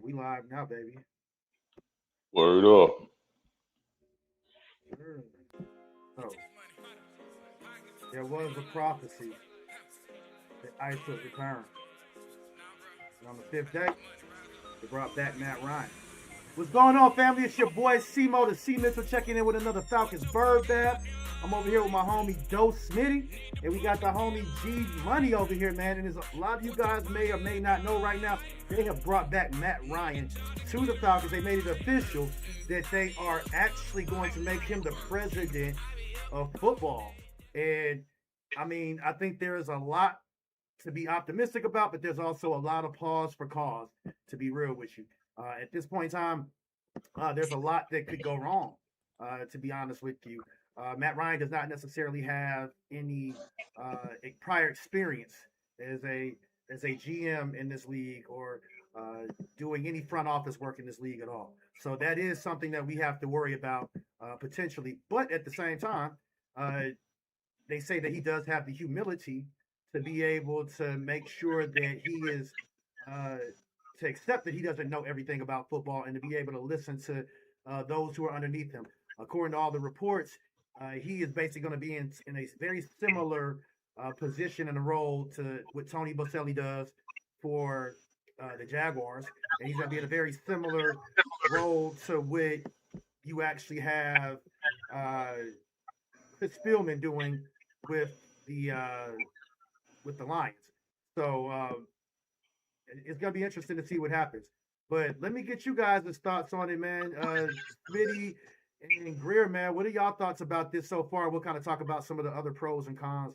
We live now, baby. Word up. Sure. So there was a prophecy that ICE would return. And on the fifth day, they brought back Matt Ryan. What's going on, family? It's your boy Simo the C Mitchell checking in with another Falcons Bird Bath. I'm over here with my homie Doe Smitty, and we got the homie G Money over here, man. And there's a lot of you guys may or may not know right now, they have brought back Matt Ryan to the Falcons. They made it official that they are actually going to make him the president of football. And I mean, I think there is a lot to be optimistic about, but there's also a lot of pause for cause, to be real with you. At this point in time, there's a lot that could go wrong, to be honest with you. Matt Ryan does not necessarily have any prior experience as a GM in this league or doing any front office work in this league at all. So that is something that we have to worry about potentially. But at the same time, they say that he does have the humility to be able to make sure that he is to accept that he doesn't know everything about football and to be able to listen to those who are underneath him. According to all the reports, he is basically going to be in a very similar position and a role to what Tony Boselli does for the Jaguars. And he's going to be in a very similar role to what you actually have Chris Spielman doing with the Lions. So it's gonna be interesting to see what happens. But let me get you guys' thoughts on it, man. Smitty and Greer, man, what are y'all thoughts about this so far? We'll kind of talk about some of the other pros and cons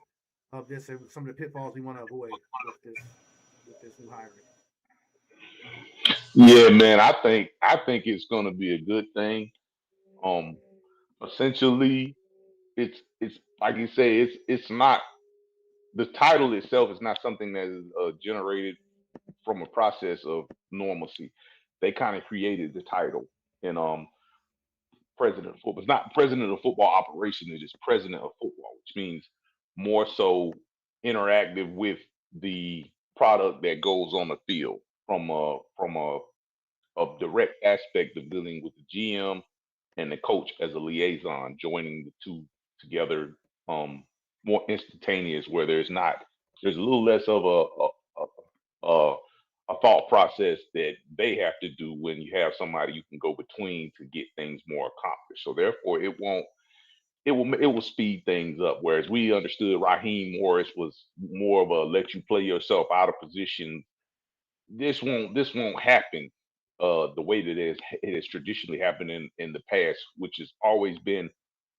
of this and some of the pitfalls we want to avoid with this new hiring. Yeah, man. I think it's gonna be a good thing. Um, Essentially, it's like you say, it's not the title itself is not something that is generated from a process of normalcy. They kind of created the title, and president of football. It's not president of football operation. It's just president of football, which means more so interactive with the product that goes on the field from a direct aspect of dealing with the GM and the coach as a liaison, joining the two together, more instantaneous, where there's a little less of a a thought process that they have to do when you have somebody you can go between to get things more accomplished. So therefore, it will speed things up. Whereas we understood Raheem Morris was more of a let you play yourself out of position. This won't happen the way that it has traditionally happened in the past, which has always been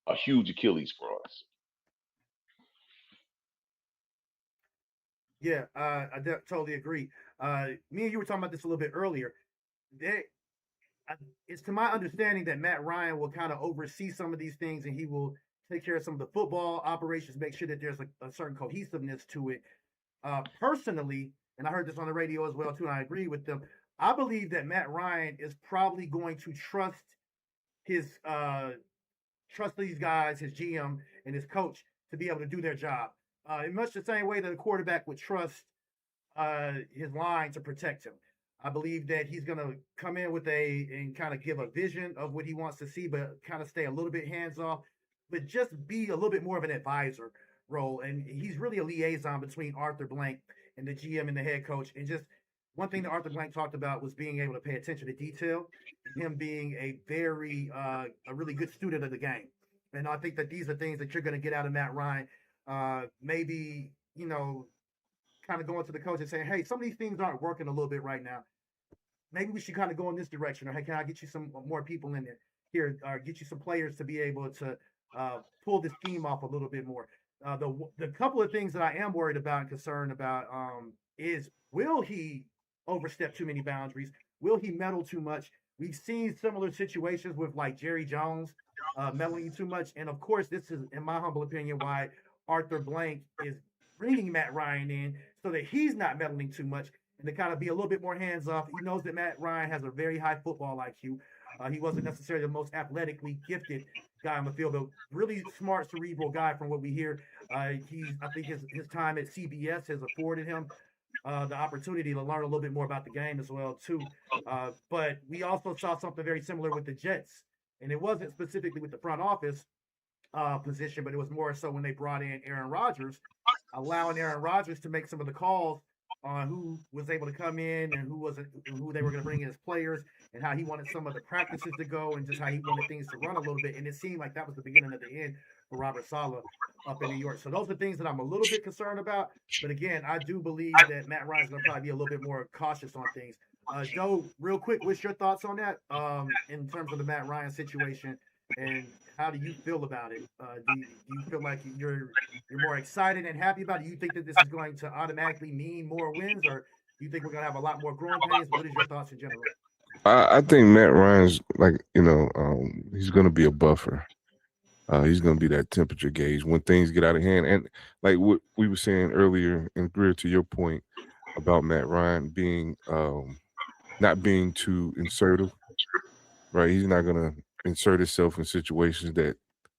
a huge Achilles for us. Yeah, totally agree. Me and you were talking about this a little bit earlier. They, it's to my understanding that Matt Ryan will kind of oversee some of these things and he will take care of some of the football operations, make sure that there's a certain cohesiveness to it. Personally, and I heard this on the radio as well too, and I agree with them. I believe that Matt Ryan is probably going to his trust these guys, his GM and his coach, to be able to do their job. In much the same way that a quarterback would trust his line to protect him. I believe that he's going to come in and kind of give a vision of what he wants to see, but kind of stay a little bit hands off, but just be a little bit more of an advisor role. And he's really a liaison between Arthur Blank and the GM and the head coach. And just one thing that Arthur Blank talked about was being able to pay attention to detail, and him being a really good student of the game. And I think that these are things that you're going to get out of Matt Ryan. Maybe, kind of going to the coach and saying, hey, some of these things aren't working a little bit right now. Maybe we should kind of go in this direction. Or, hey, can I get you some more people in there here, or get you some players to be able to pull this scheme off a little bit more? The couple of things that I am worried about and concerned about is, will he overstep too many boundaries? Will he meddle too much? We've seen similar situations with like Jerry Jones meddling too much. And of course, this is, in my humble opinion, why Arthur Blank is bringing Matt Ryan in, so that he's not meddling too much and to kind of be a little bit more hands off. He knows that Matt Ryan has a very high football IQ. He wasn't necessarily the most athletically gifted guy on the field, but really smart, cerebral guy from what we hear. I think his time at CBS has afforded him the opportunity to learn a little bit more about the game as well too. But we also saw something very similar with the Jets, and it wasn't specifically with the front office position, but it was more so when they brought in Aaron Rodgers, allowing Aaron Rodgers to make some of the calls on who was able to come in and who wasn't, who they were going to bring in as players, and how he wanted some of the practices to go, and just how he wanted things to run a little bit. And it seemed like that was the beginning of the end for Robert Saleh up in New York. So those are things that I'm a little bit concerned about. But again, I do believe that Matt Ryan's going to probably be a little bit more cautious on things. Joe, real quick, what's your thoughts on that in terms of the Matt Ryan situation, and how do you feel about it? Do you feel like you're more excited and happy about it? Do you think that this is going to automatically mean more wins, or do you think we're going to have a lot more growing pains? What is your thoughts in general? I think Matt Ryan's he's going to be a buffer. He's going to be that temperature gauge when things get out of hand. And like what we were saying earlier, and Greer, to your point about Matt Ryan being not being too insertive, right? He's not going to insert himself in situations that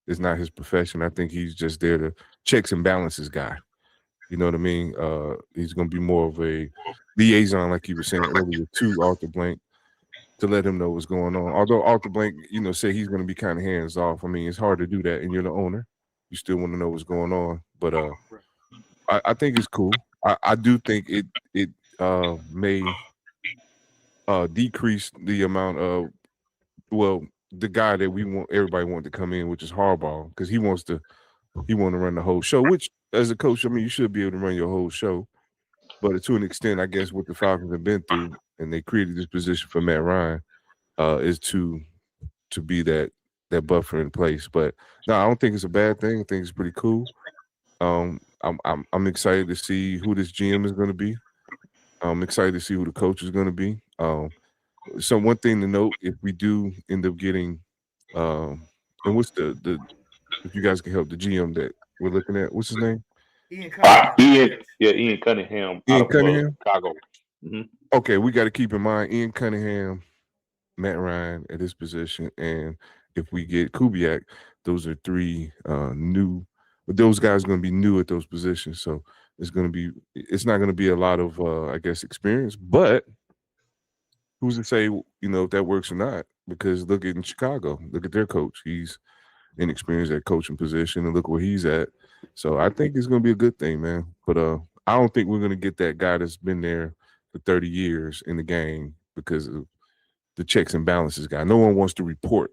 is not his profession. I think he's just there to checks and balances guy. You know what I mean? He's going to be more of a liaison, like you were saying earlier, to Arthur Blank, to let him know what's going on. Although Arthur Blank, say he's going to be kind of hands off. I mean, it's hard to do that, and you're the owner. You still want to know what's going on. But I think it's cool. I do think it may decrease the amount of, the guy that everybody wanted to come in, which is Harbaugh, because he want to run the whole show, which as a coach, I mean, you should be able to run your whole show. But to an extent, I guess what the Falcons have been through, and they created this position for Matt Ryan, is to be that buffer in place. But no, I don't think it's a bad thing. I think it's pretty cool. I'm excited to see who this GM is going to be. I'm excited to see who the coach is going to be. So one thing to note, if we do end up getting, and what's the if you guys can help the GM that we're looking at, what's his name? Ian Cunningham. Ian Cunningham. Ian Cunningham. Chicago. Mm-hmm. Okay, we got to keep in mind Ian Cunningham, Matt Ryan at his position, and if we get Kubiak, those are three new. But those guys are going to be new at those positions, so it's not going to be a lot of I guess experience, but who's to say if that works or not? Because look at in Chicago, look at their coach. He's inexperienced at coaching position, and look where he's at. So I think it's going to be a good thing, man. But I don't think we're going to get that guy that's been there for 30 years in the game because of the checks and balances guy. No one wants to report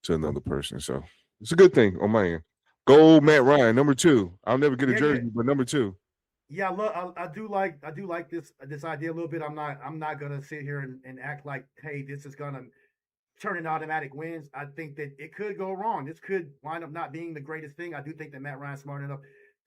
to another person. So it's a good thing on my end. Go Matt Ryan, number 2. I'll never get a jersey, but number 2. Yeah, look, I do like this idea a little bit. I'm not gonna sit here and act like, hey, this is gonna turn into automatic wins. I think that it could go wrong. This could wind up not being the greatest thing. I do think that Matt Ryan's smart enough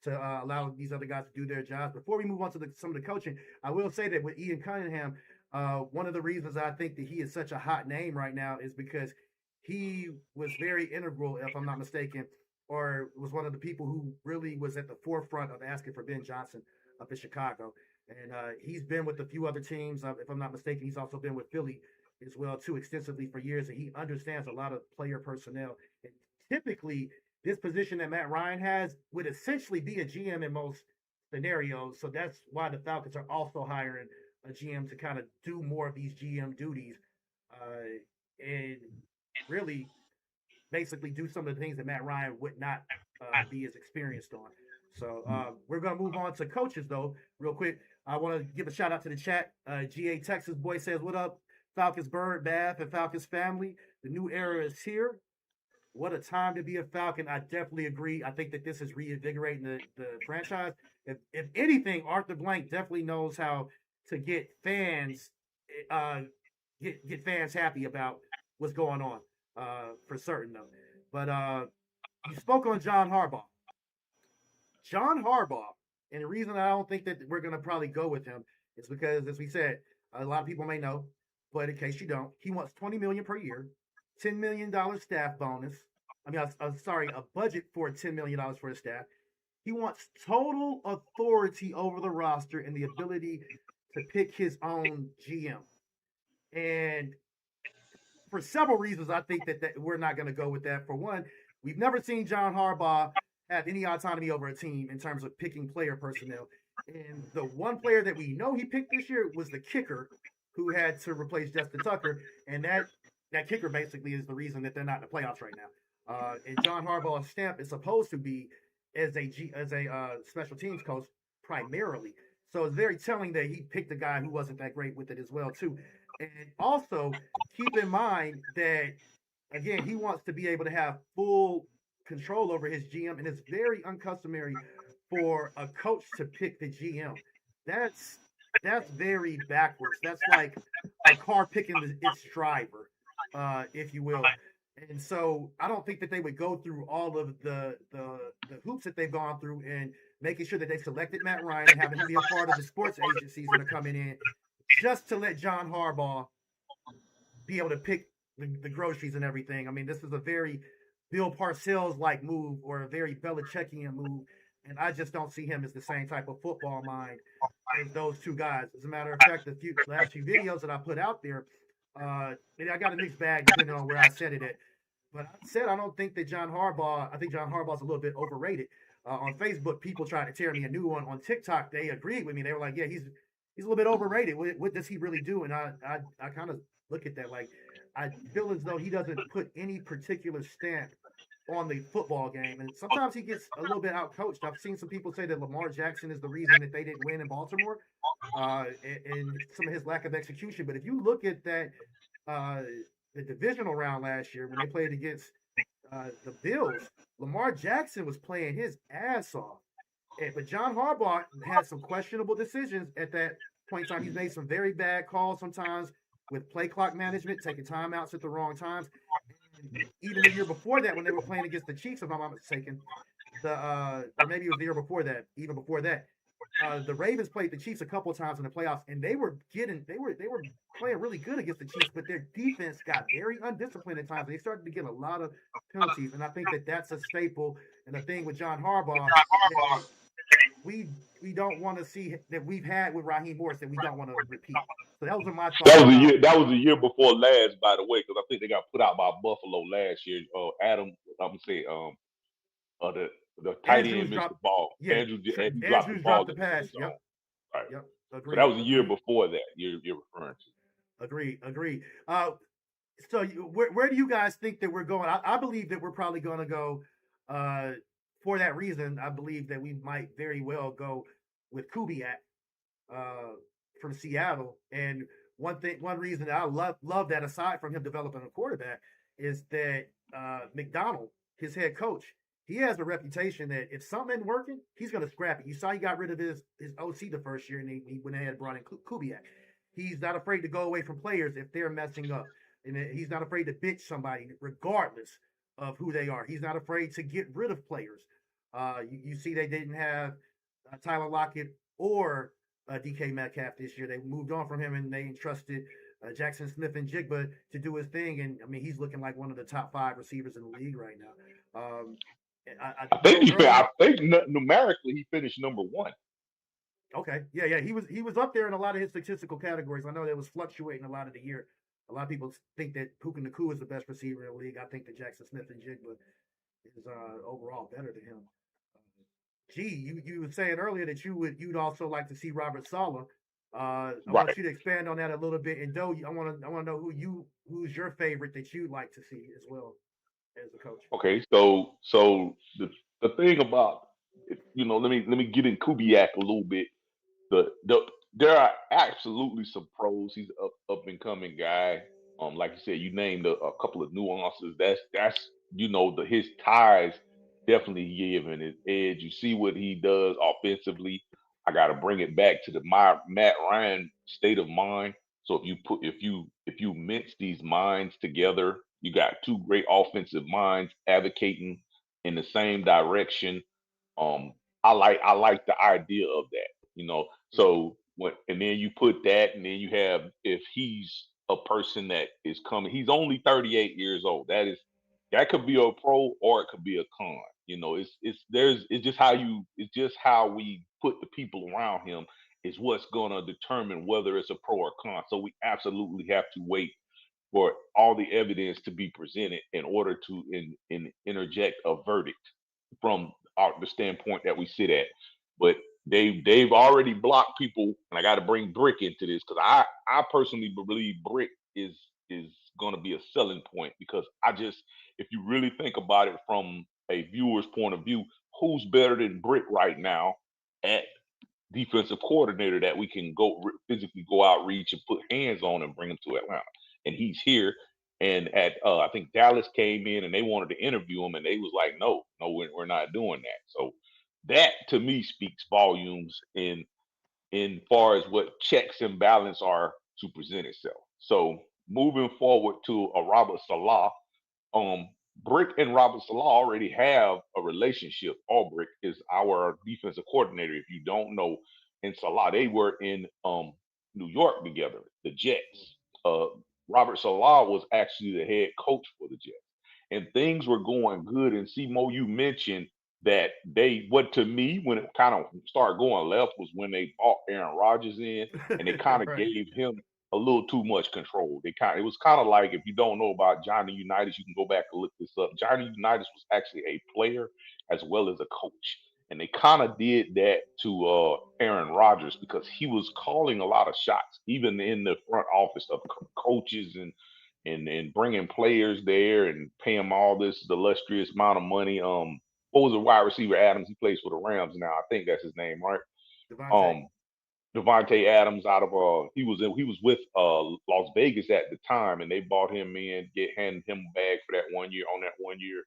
to allow these other guys to do their jobs. Before we move on to some of the coaching, I will say that with Ian Cunningham, one of the reasons I think that he is such a hot name right now is because he was very integral, if I'm not mistaken, or was one of the people who really was at the forefront of asking for Ben Johnson up in Chicago. And he's been with a few other teams. If I'm not mistaken, he's also been with Philly as well, too, extensively for years. And he understands a lot of player personnel. And typically, this position that Matt Ryan has would essentially be a GM in most scenarios. So that's why the Falcons are also hiring a GM to kind of do more of these GM duties and really basically do some of the things that Matt Ryan would not be as experienced on. So we're going to move on to coaches, though, real quick. I want to give a shout out to the chat. GA Texas boy says, what up, Falcons Bird, Bath, and Falcons family? The new era is here. What a time to be a Falcon. I definitely agree. I think that this is reinvigorating the franchise. If anything, Arthur Blank definitely knows how to get fans get fans happy about what's going on, for certain, though. But you spoke on John Harbaugh. John Harbaugh, and the reason I don't think that we're going to probably go with him is because, as we said, a lot of people may know, but in case you don't, he wants $20 million per year, $10 million staff bonus. I mean, I'm sorry, a budget for $10 million for his staff. He wants total authority over the roster and the ability to pick his own GM. And for several reasons, I think that we're not going to go with that. For one, we've never seen John Harbaugh have any autonomy over a team in terms of picking player personnel. And the one player that we know he picked this year was the kicker, who had to replace Justin Tucker, and that kicker basically is the reason that they're not in the playoffs right now. And John Harbaugh's stamp is supposed to be as a special teams coach primarily. So it's very telling that he picked a guy who wasn't that great with it as well too. And also keep in mind that again he wants to be able to have full control over his GM, and it's very uncustomary for a coach to pick the GM. That's that's very backwards. That's like a car picking its driver, if you will. And so I don't think that they would go through all of the hoops that they've gone through and making sure that they selected Matt Ryan and having him be a part of the sports agencies that are coming in just to let John Harbaugh be able to pick the groceries and everything. I mean, this is a very Bill Parcells like move or a very Belichickian move, and I just don't see him as the same type of football mind as those two guys. As a matter of fact, the last few videos that I put out there, I got a mixed bag depending on where I said it at. But I said I don't think that John Harbaugh. I think John Harbaugh's a little bit overrated. On Facebook, people tried to tear me a new one. On TikTok, they agreed with me. They were like, "Yeah, he's a little bit overrated. What does he really do?" And I kind of look at that like I feel as though he doesn't put any particular stamp on the football game, and sometimes he gets a little bit out coached. I've seen some people say that Lamar Jackson is the reason that they didn't win in Baltimore, and some of his lack of execution. But if you look at that, uh, the divisional round last year when they played against the Bills, Lamar Jackson was playing his ass off. But John Harbaugh had some questionable decisions at that point in time. He's made some very bad calls sometimes with play clock management, taking timeouts at the wrong times. And even the year before that, when they were playing against the Chiefs, if I'm not mistaken, or maybe it was the year before that, even before that, the Ravens played the Chiefs a couple of times in the playoffs, and they were playing really good against the Chiefs, but their defense got very undisciplined at times. They started to get a lot of penalties, and I think that that's a staple. And the thing with John Harbaugh, that we don't want to see that we've had with Raheem Morris that we don't want to repeat. So those are my thoughts. That was a year. That was a year before last, by the way, because I think they got put out by Buffalo last year. Adam, I'm gonna say, the tight end missed the ball. Yeah, Andrew dropped the ball. The pass. Yep. Right. Yep. Agreed. So that was a year before that. You're referring to. Agreed. So where do you guys think that we're going? I believe that we're probably going to go. For that reason, I believe that we might very well go with Kubiak from Seattle. And one reason that I love that, aside from him developing a quarterback, is that McDonald, his head coach, he has a reputation that if something isn't working, he's going to scrap it. You saw he got rid of his OC the first year, and he went ahead and brought in Kubiak. He's not afraid to go away from players if they're messing up. And he's not afraid to bitch somebody regardless of who they are. He's not afraid to get rid of players. You see they didn't have Tyler Lockett or DK Metcalf this year. They moved on from him and they entrusted Jackson Smith and Jigba to do his thing. And, I mean, he's looking like one of the top 5 receivers in the league right now. I think numerically he finished number 1. Okay. Yeah. He was up there in a lot of his statistical categories. I know that was fluctuating a lot of the year. A lot of people think that Puka Nacua is the best receiver in the league. I think that Jackson Smith and Jigba is overall better than him. You were saying earlier that you'd also like to see Robert Saleh. I want you to expand on that a little bit. And Doe, I want to know who's your favorite that you'd like to see as well as a coach. Okay, so the thing about let me get in Kubiak a little bit. There are absolutely some pros. He's an up and coming guy. Like you said, you named a couple of nuances. That's his ties definitely giving his edge. You see what he does offensively. I got to bring it back to the Matt Ryan state of mind. So if you mix these minds together, you got 2 great offensive minds advocating in the same direction. I like the idea of that. So and then you put that, and then you have, if he's a person that is coming, he's only 38 years old. That could be a pro or it could be a con. It's just how we put the people around him is what's going to determine whether it's a pro or con. So we absolutely have to wait for all the evidence to be presented in order to interject a verdict from the standpoint that we sit at. But they've already blocked people, and I got to bring Brick into this because I personally believe Brick is going to be a selling point because if you really think about it from a viewer's point of view, who's better than Brick right now at defensive coordinator that we can physically go out, reach, and put hands on and bring him to Atlanta? And he's here. And I think Dallas came in and they wanted to interview him, and they was like, no, we're not doing that. So that to me speaks volumes in far as what checks and balance are to present itself. So moving forward to a Robert Saleh, Brick and Robert Saleh already have a relationship. Brick is our defensive coordinator. If you don't know, and Saleh, they were in New York together, the Jets. Robert Saleh was actually the head coach for the Jets, and things were going good. And Mo, you mentioned that what to me, when it kind of started going left, was when they brought Aaron Rodgers in, and they kind of Right. gave him a little too much control. It was kind of like, if you don't know about Johnny Unitas, you can go back and look this up. Johnny Unitas was actually a player as well as a coach. And they kind of did that to Aaron Rodgers because he was calling a lot of shots, even in the front office of coaches and bringing players there and paying them all this illustrious amount of money. What was the wide receiver Adams? He plays for the Rams now. I think that's his name, right? Devontae. Devontae Adams out of he was with Las Vegas at the time, and they bought him in, handed him a bag for that 1 year on that 1 year,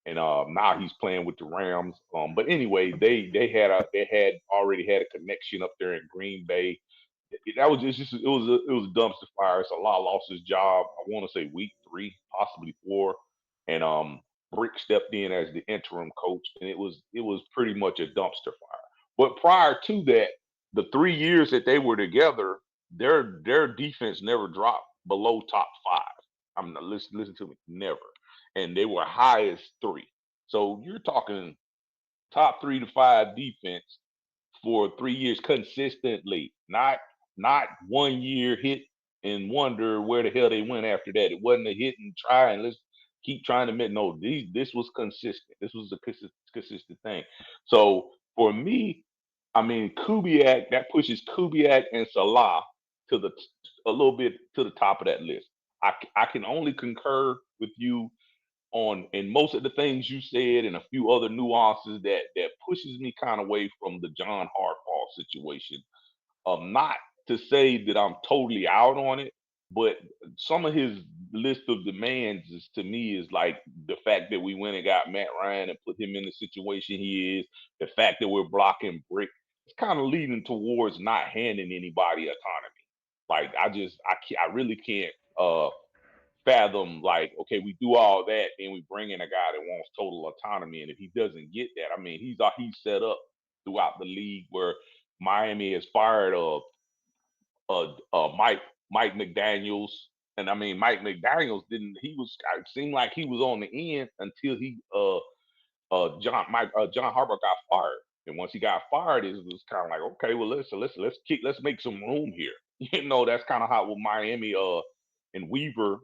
and now he's playing with the Rams. But anyway, they had already had a connection up there in Green Bay. That was it was a dumpster fire. Saleh lost his job. I want to say week 3, possibly 4, and Brick stepped in as the interim coach, and it was pretty much a dumpster fire. But prior to that, the 3 years that they were together, their defense never dropped below top 5. I'm not listen to me, never, and they were high as 3. So you're talking top 3 to 5 defense for 3 years consistently, not 1 year hit and wonder where the hell they went after that. It wasn't a hit and try and let's keep trying to admit, no, this was consistent. This was a consistent thing. So for me, I mean, Kubiak, that pushes Kubiak and Saleh a little bit to the top of that list. I can only concur with you on in most of the things you said and a few other nuances that pushes me kind of away from the John Harbaugh situation. Not to say that I'm totally out on it, but some of his list of demands to me is like the fact that we went and got Matt Ryan and put him in the situation he is, the fact that we're blocking Brick. It's kind of leading towards not handing anybody autonomy. Like I really can't fathom, like, okay, we do all that and we bring in a guy that wants total autonomy, and if he doesn't get that, I mean, he's set up throughout the league where Miami has fired Mike McDaniels, and I mean, Mike McDaniels it seemed like he was on the end until John Harbaugh got fired. And once he got fired, it was kind of like, okay, well, let's make some room here. That's kind of how with Miami and Weaver,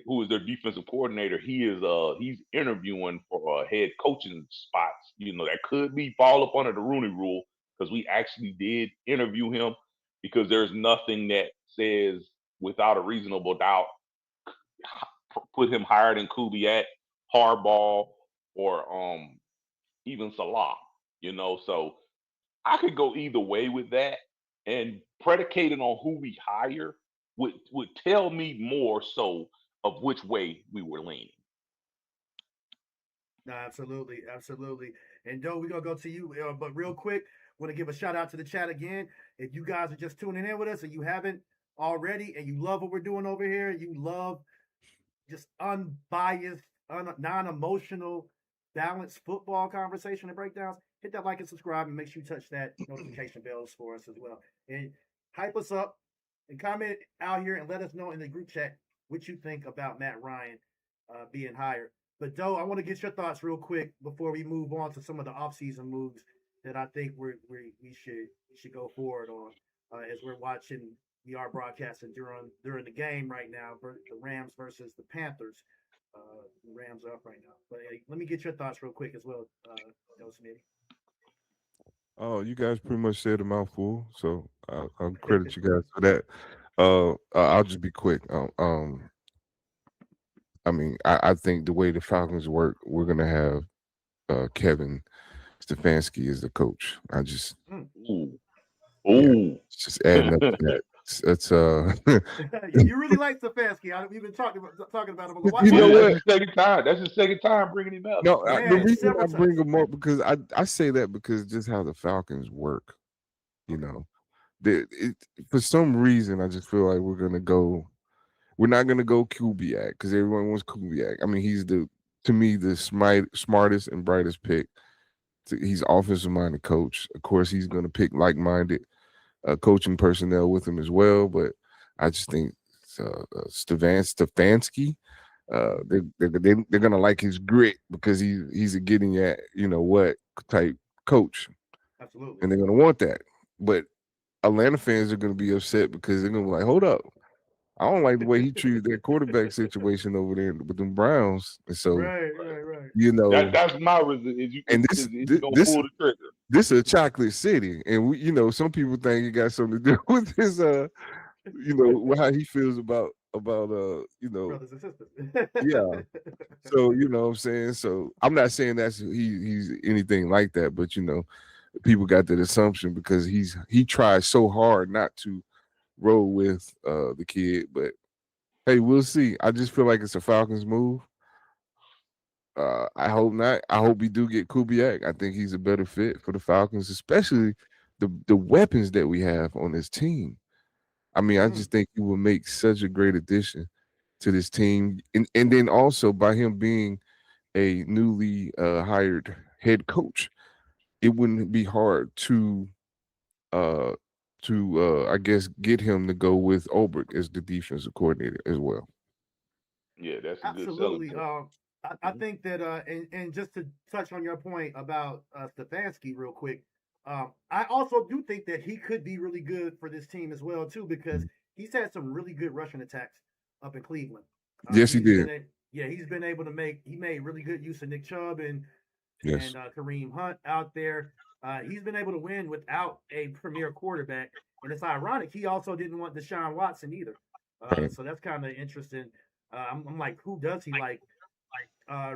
who is their defensive coordinator, he's interviewing for head coaching spots. That could fall up under the Rooney Rule because we actually did interview him because there's nothing that says without a reasonable doubt put him higher than Kubiak, Harbaugh, or even Saleh. So I could go either way with that, and predicated on who we hire would tell me more so of which way we were leaning. No, absolutely, absolutely. And Joe, we're gonna go to you, but real quick, want to give a shout out to the chat again. If you guys are just tuning in with us and you haven't already, and you love what we're doing over here, you love just unbiased, non-emotional, balanced football conversation and breakdowns, hit that like and subscribe, and make sure you touch that notification bells for us as well. And hype us up and comment out here and let us know in the group chat what you think about Matt Ryan being hired. But Doe, I want to get your thoughts real quick before we move on to some of the offseason moves that I think we should go forward on as we are broadcasting during the game right now, the Rams versus the Panthers. The Rams are up right now. But hey, let me get your thoughts real quick as well, Doe Smitty. Oh, you guys pretty much said a mouthful, so I'll credit you guys for that. I'll just be quick. I mean, I think the way the Falcons work, we're gonna have Kevin Stefanski as the coach. I just Ooh. yeah, Ooh. just adding up to that. It's You really like Stefanski. We've been talking about him a lot. You know That's what? his second time. That's his second time bringing him up. No, the Man, reason I several bring times. him up because I say that because just how the Falcons work, you know, for some reason I just feel like we're not gonna go Kubiak because everyone wants Kubiak. I mean, he's to me the smartest and brightest pick. He's offensive minded coach. Of course, he's gonna pick like minded coaching personnel with him as well. But I just think Stefanski. They're gonna like his grit because he's a getting at what type coach, Absolutely. and they're gonna want that. But Atlanta fans are gonna be upset because they're gonna be like, hold up, I don't like the way he treated that quarterback situation over there with them Browns, and so Right. That's my reason. Is this he gonna pull the trigger? this is a chocolate city, and some people think it got something to do with his how he feels about brothers and sisters. yeah. So what I'm saying. So I'm not saying that's he's anything like that, but people got that assumption because he tried so hard not to roll with the kid. But hey, we'll see. I just feel like it's a Falcons move. I hope not. I hope we do get Kubiak. I think he's a better fit for the Falcons, especially the weapons that we have on this team. I mean, I just think he will make such a great addition to this team, and then also by him being a newly hired head coach, it wouldn't be hard to I guess get him to go with Ulbrich as the defensive coordinator as well. Yeah, that's a Absolutely. good selling point. I think that and just to touch on your point about Stefanski real quick, I also do think that he could be really good for this team as well too because he's had some really good rushing attacks up in Cleveland. Yes, he did. He's been able to made really good use of Nick Chubb and Yes. Kareem Hunt out there. He's been able to win without a premier quarterback, and it's ironic he also didn't want Deshaun Watson either. Right. So that's kind of interesting. I'm like, who does he like?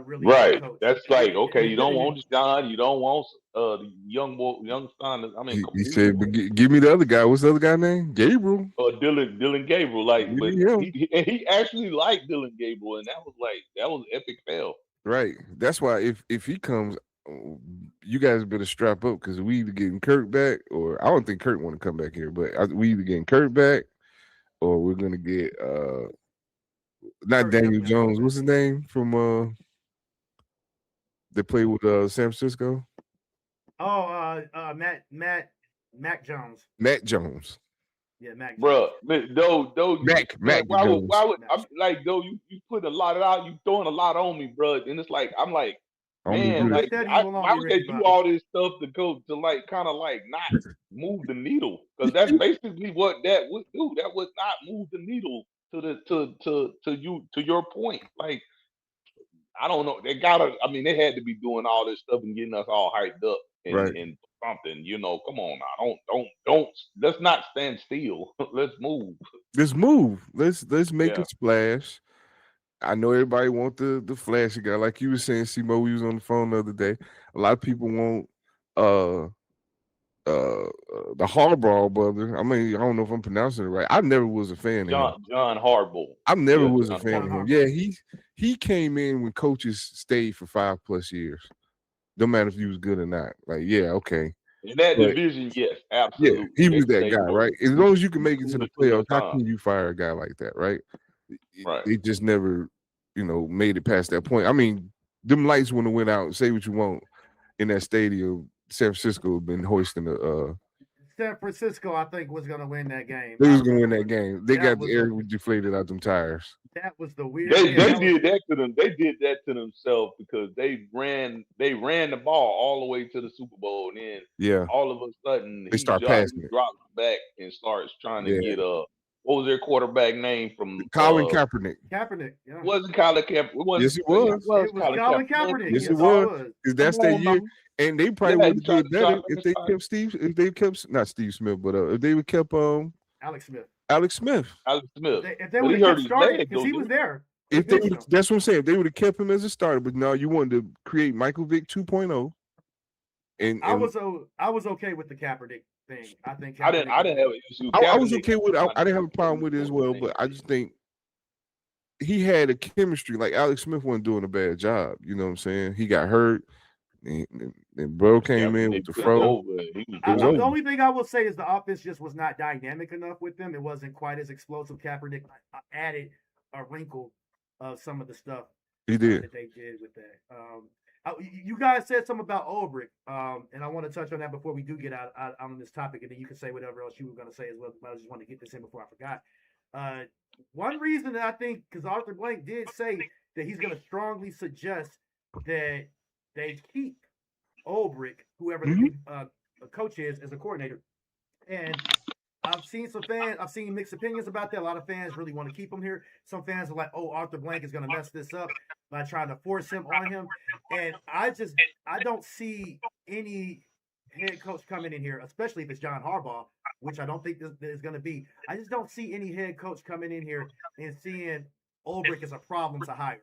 Really Right. coach? That's like, okay, you don't want John, you don't want the young son. I mean, He said, but give me the other guy. What's the other guy name? Gabriel. Dylan Gabriel. Like, but Yeah. he actually liked Dylan Gabriel, and that was epic fail. Right. That's why if he comes, you guys better strap up because we either getting Kurt back, or I don't think Kurt want to come back here, but we either getting Kurt back, or we're gonna get not Kurt Daniel definitely Jones. What's his name from they play with San Francisco? Oh, Mac Jones. Matt Jones. Yeah, Mac Jones. Bro, though Mac why Jones. would I'm like, though you put a lot out, you throwing a lot on me, bro, and it's like I'm like, man, like why would they do all this stuff to go to like kind of like not move the needle? Because that's basically what that would do. That would not move the needle to your point. Like, I don't know. They had to be doing all this stuff and getting us all hyped up and something. Come on now. Don't. Let's not stand still. Let's move. Let's move. Let's make a splash. I know everybody want the flashy guy, like you were saying, Simo. We was on the phone the other day. A lot of people want the Harbaugh brother. I mean, I don't know if I'm pronouncing it right. I never was a fan of him. John Harbaugh. I never was a fan of him. Yeah, he came in when coaches stayed for 5+ years. No matter if he was good or not. Like, yeah, okay. In that division, yes, absolutely. Yeah, he was that guy, right? As long as you can make it to the playoffs, how can you fire a guy like that, right? Right. It just never, made it past that point. I mean, them lights wouldn't have went out. Say what you want in that stadium. San Francisco have been hoisting the. San Francisco, I think, was going to win that game. They was going to win that game. They got the air deflated out them tires. That was the weird. They did that to them. They did that to themselves because they ran the ball all the way to the Super Bowl, and then all of a sudden they start passing. He drops back and starts trying to get what was their quarterback name from Colin Kaepernick? Kaepernick, yeah. Wasn't Colin Kaepernick? Yes, it was. It was Colin Kaepernick. Yes, it was. Because that's that year. And they probably Yeah, would he have tried did to shot better him in if the they spot. kept not Steve Smith, but if they would kept Alex Smith. Alex Smith. Alex Smith. If they But would he have hurt kept his starting, leg, because though, he was didn't there, If they benched him. that's what I'm saying. If they would have kept him as a starter, but now you wanted to create Michael Vick 2.0. And I was okay with the Kaepernick thing. I think I Kaepernick didn't have an issue with I was Kaepernick. okay with it. I didn't have a problem with it as well, but I just think he had a chemistry. Like Alex Smith wasn't doing a bad job. You know what I'm saying? He got hurt. And bro came in with the took fro. over. He was the over. only thing I will say is the offense just was not dynamic enough with them. It wasn't quite as explosive. Kaepernick added a wrinkle of some of the stuff He did. that they did with that. You guys said something about Ulbrich, and I want to touch on that before we do get out on this topic, and then you can say whatever else you were going to say as well. But I just want to get this in before I forgot. One reason that I think, because Arthur Blank did say that he's going to strongly suggest that they keep Ulbrich, whoever the new coach is, as a coordinator. And I've seen mixed opinions about that. A lot of fans really want to keep him here. Some fans are like, "Oh, Arthur Blank is going to mess this up by trying to force him on him." And I don't see any head coach coming in here, especially if it's John Harbaugh, which I don't think this is going to be. I just don't see any head coach coming in here and seeing Ulbrich as a problem to hire.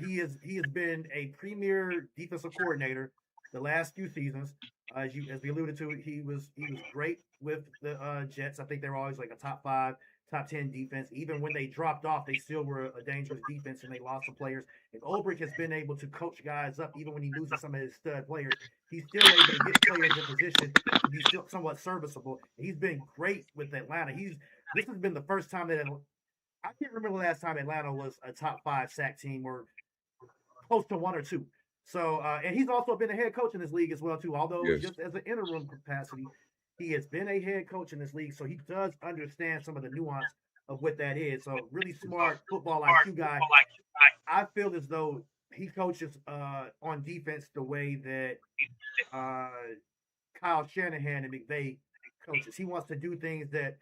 He has been a premier defensive coordinator the last few seasons. As we alluded to, he was great with the Jets. I think they were always like a top 5, top 10 defense. Even when they dropped off, they still were a dangerous defense, and they lost some players. And Ulbrich has been able to coach guys up, even when he loses some of his stud players. He's still able to get players in position to be still somewhat serviceable. He's been great with Atlanta. This has been the first time that I can't remember the last time Atlanta was a top 5 sack team or close to 1 or 2. So, and he's also been a head coach in this league as well, too. Although just as an interim capacity, he has been a head coach in this league, so he does understand some of the nuance of what that is. So, really smart football IQ guy. I feel as though he coaches on defense the way that Kyle Shanahan and McVay coaches. He wants to do the things that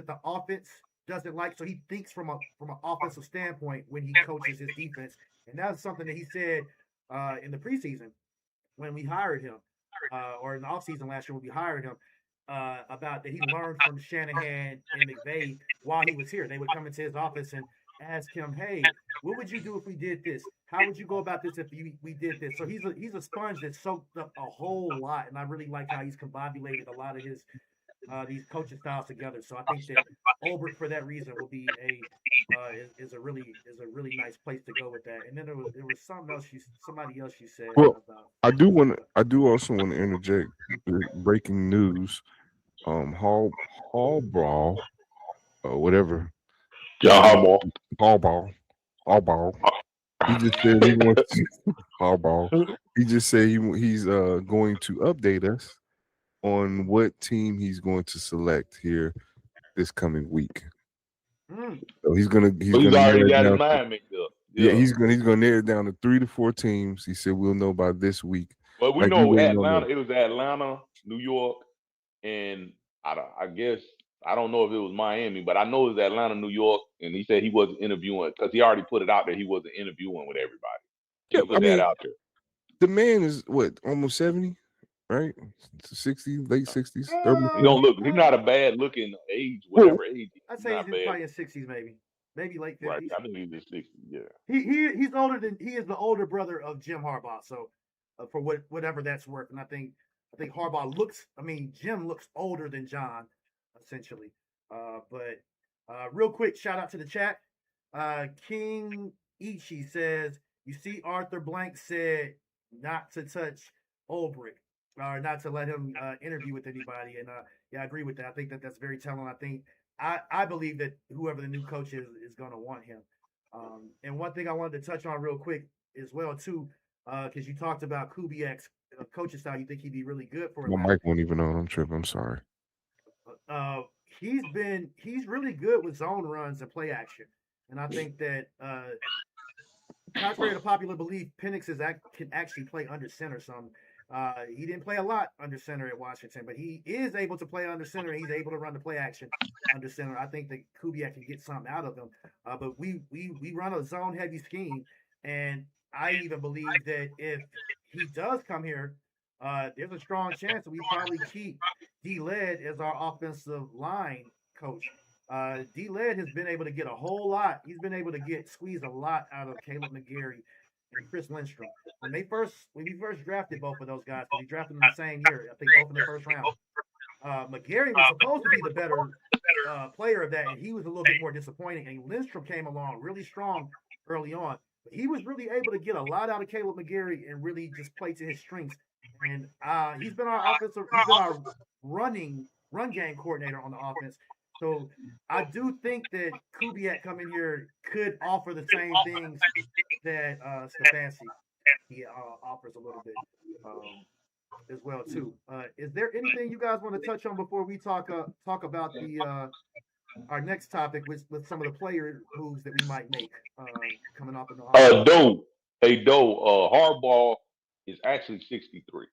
the offense doesn't like. So he thinks from an offensive standpoint when he coaches his defense. And that's something that he said in the preseason when we hired him, or in the offseason last year when we hired him, about that he learned from Shanahan and McVay while he was here. They would come into his office and ask him, "Hey, what would you do if we did this? How would you go about this if we did this?" So he's a sponge that soaked up a whole lot, and I really like how he's combobulated a lot of his these coaching styles together. So I think that Ulbrich, for that reason, will be is a really nice place to go with that. And then there was somebody else you said Well, about. I do also want to interject breaking news. Harbaugh, or whatever. John Harbaugh. He just said he wants to Harbaugh. He just said he's going to update us on what team he's going to select here this coming week. So he's already got his mind made up. Yeah, he's gonna narrow it down to 3 to 4 teams. He said we'll know by this week. Well, we know Atlanta. It was Atlanta, New York, and I guess I don't know if it was Miami, but I know it was Atlanta, New York, and he said he wasn't interviewing because he already put it out there. He wasn't interviewing with everybody. Yeah, he put that out there. The man is what, almost 70, right? 60, late 60s. 30. He don't look. He's not a bad looking age, whatever age. I'd say he's probably in 60s, maybe late 50s. Right, I think he's in 60s. Yeah. He's older than he is the older brother of Jim Harbaugh. So for whatever that's worth, and I think Harbaugh Jim looks older than John, essentially. But real quick, shout out to the chat. King Ichi says, "You see, Arthur Blank said not to touch Ulbrich, or not to let him interview with anybody." And I agree with that. I think that's very telling. I believe that whoever the new coach is going to want him. And one thing I wanted to touch on real quick as well too, because you talked about Kubiak's coaching style. You think he'd be really good for it? My mic won't even on. I'm tripping. I'm sorry. He's really good with zone runs and play action, and I think that contrary to popular belief, Penix can actually play under center some. He didn't play a lot under center at Washington, but he is able to play under center, and he's able to run the play action under center. I think that Kubiak can get something out of him. But we run a zone heavy scheme, and I even believe that if he does come here, there's a strong chance that we probably keep D-Led as our offensive line coach. D-Led has been able to get a whole lot. He's been able to squeeze a lot out of Caleb McGarry and Chris Lindstrom. When we first drafted both of those guys, because we drafted them the same year, I think both in the first round. McGarry was supposed to be the better player of that, and he was a little bit more disappointing. And Lindstrom came along really strong early on. But he was really able to get a lot out of Caleb McGarry and really just play to his strengths. And he's been our run game coordinator on the offense. So I do think that Kubiak coming here could offer the same things that Stefanski he offers a little bit as well too. Is there anything you guys want to touch on before we talk about the our next topic with some of the player moves that we might make coming off in the offseason? Harbaugh is actually 63,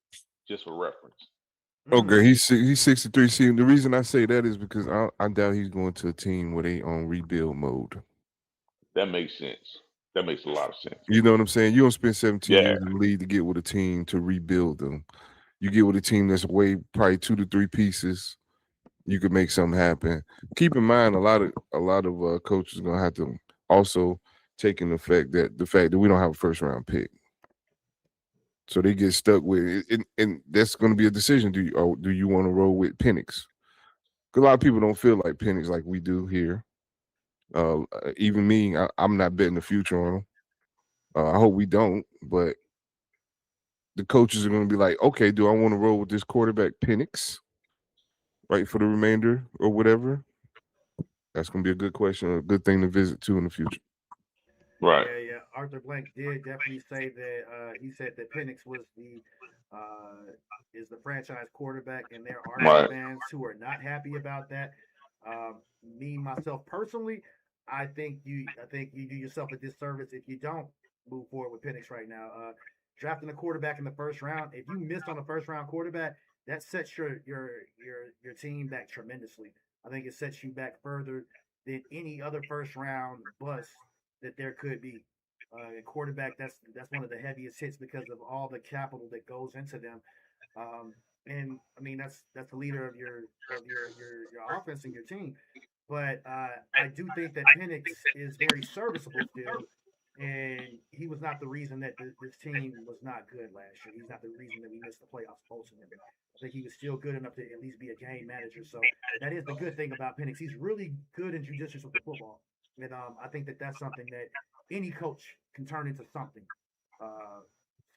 just for reference. Okay, he's 63. See, the reason I say that is because I doubt he's going to a team where they on rebuild mode. That makes sense. That makes a lot of sense. You know what I'm saying? You don't spend 17 years in the league to get with a team to rebuild them. You get with a team that's probably 2 to 3 pieces. You could make something happen. Keep in mind, a lot of coaches are gonna have to also take in the fact that we don't have a first round pick. So they get stuck with it, and that's going to be a decision. Do you want to roll with Penix? Because a lot of people don't feel like Penix like we do here. Even me, I'm not betting the future on him. I hope we don't, but the coaches are going to be like, okay, do I want to roll with this quarterback Penix, right, for the remainder or whatever? That's going to be a good question, a good thing to visit too in the future. Right. Yeah. Arthur Blank did definitely say that. He said that Penix was is the franchise quarterback, and there are some fans who are not happy about that. Me myself personally, I think you do yourself a disservice if you don't move forward with Penix right now. Drafting a quarterback in the first round, if you missed on a first round quarterback, that sets your team back tremendously. I think it sets you back further than any other first round bust that there could be. A quarterback, that's one of the heaviest hits because of all the capital that goes into them. And I mean that's the leader of your offense and your team. But I do think that Penix is very serviceable still, and he was not the reason that this team was not good last year. He's not the reason that we missed the playoffs ultimately. I think he was still good enough to at least be a game manager. So that is the good thing about Penix. He's really good and judicious with the football. And I think that that's something that any coach can turn into something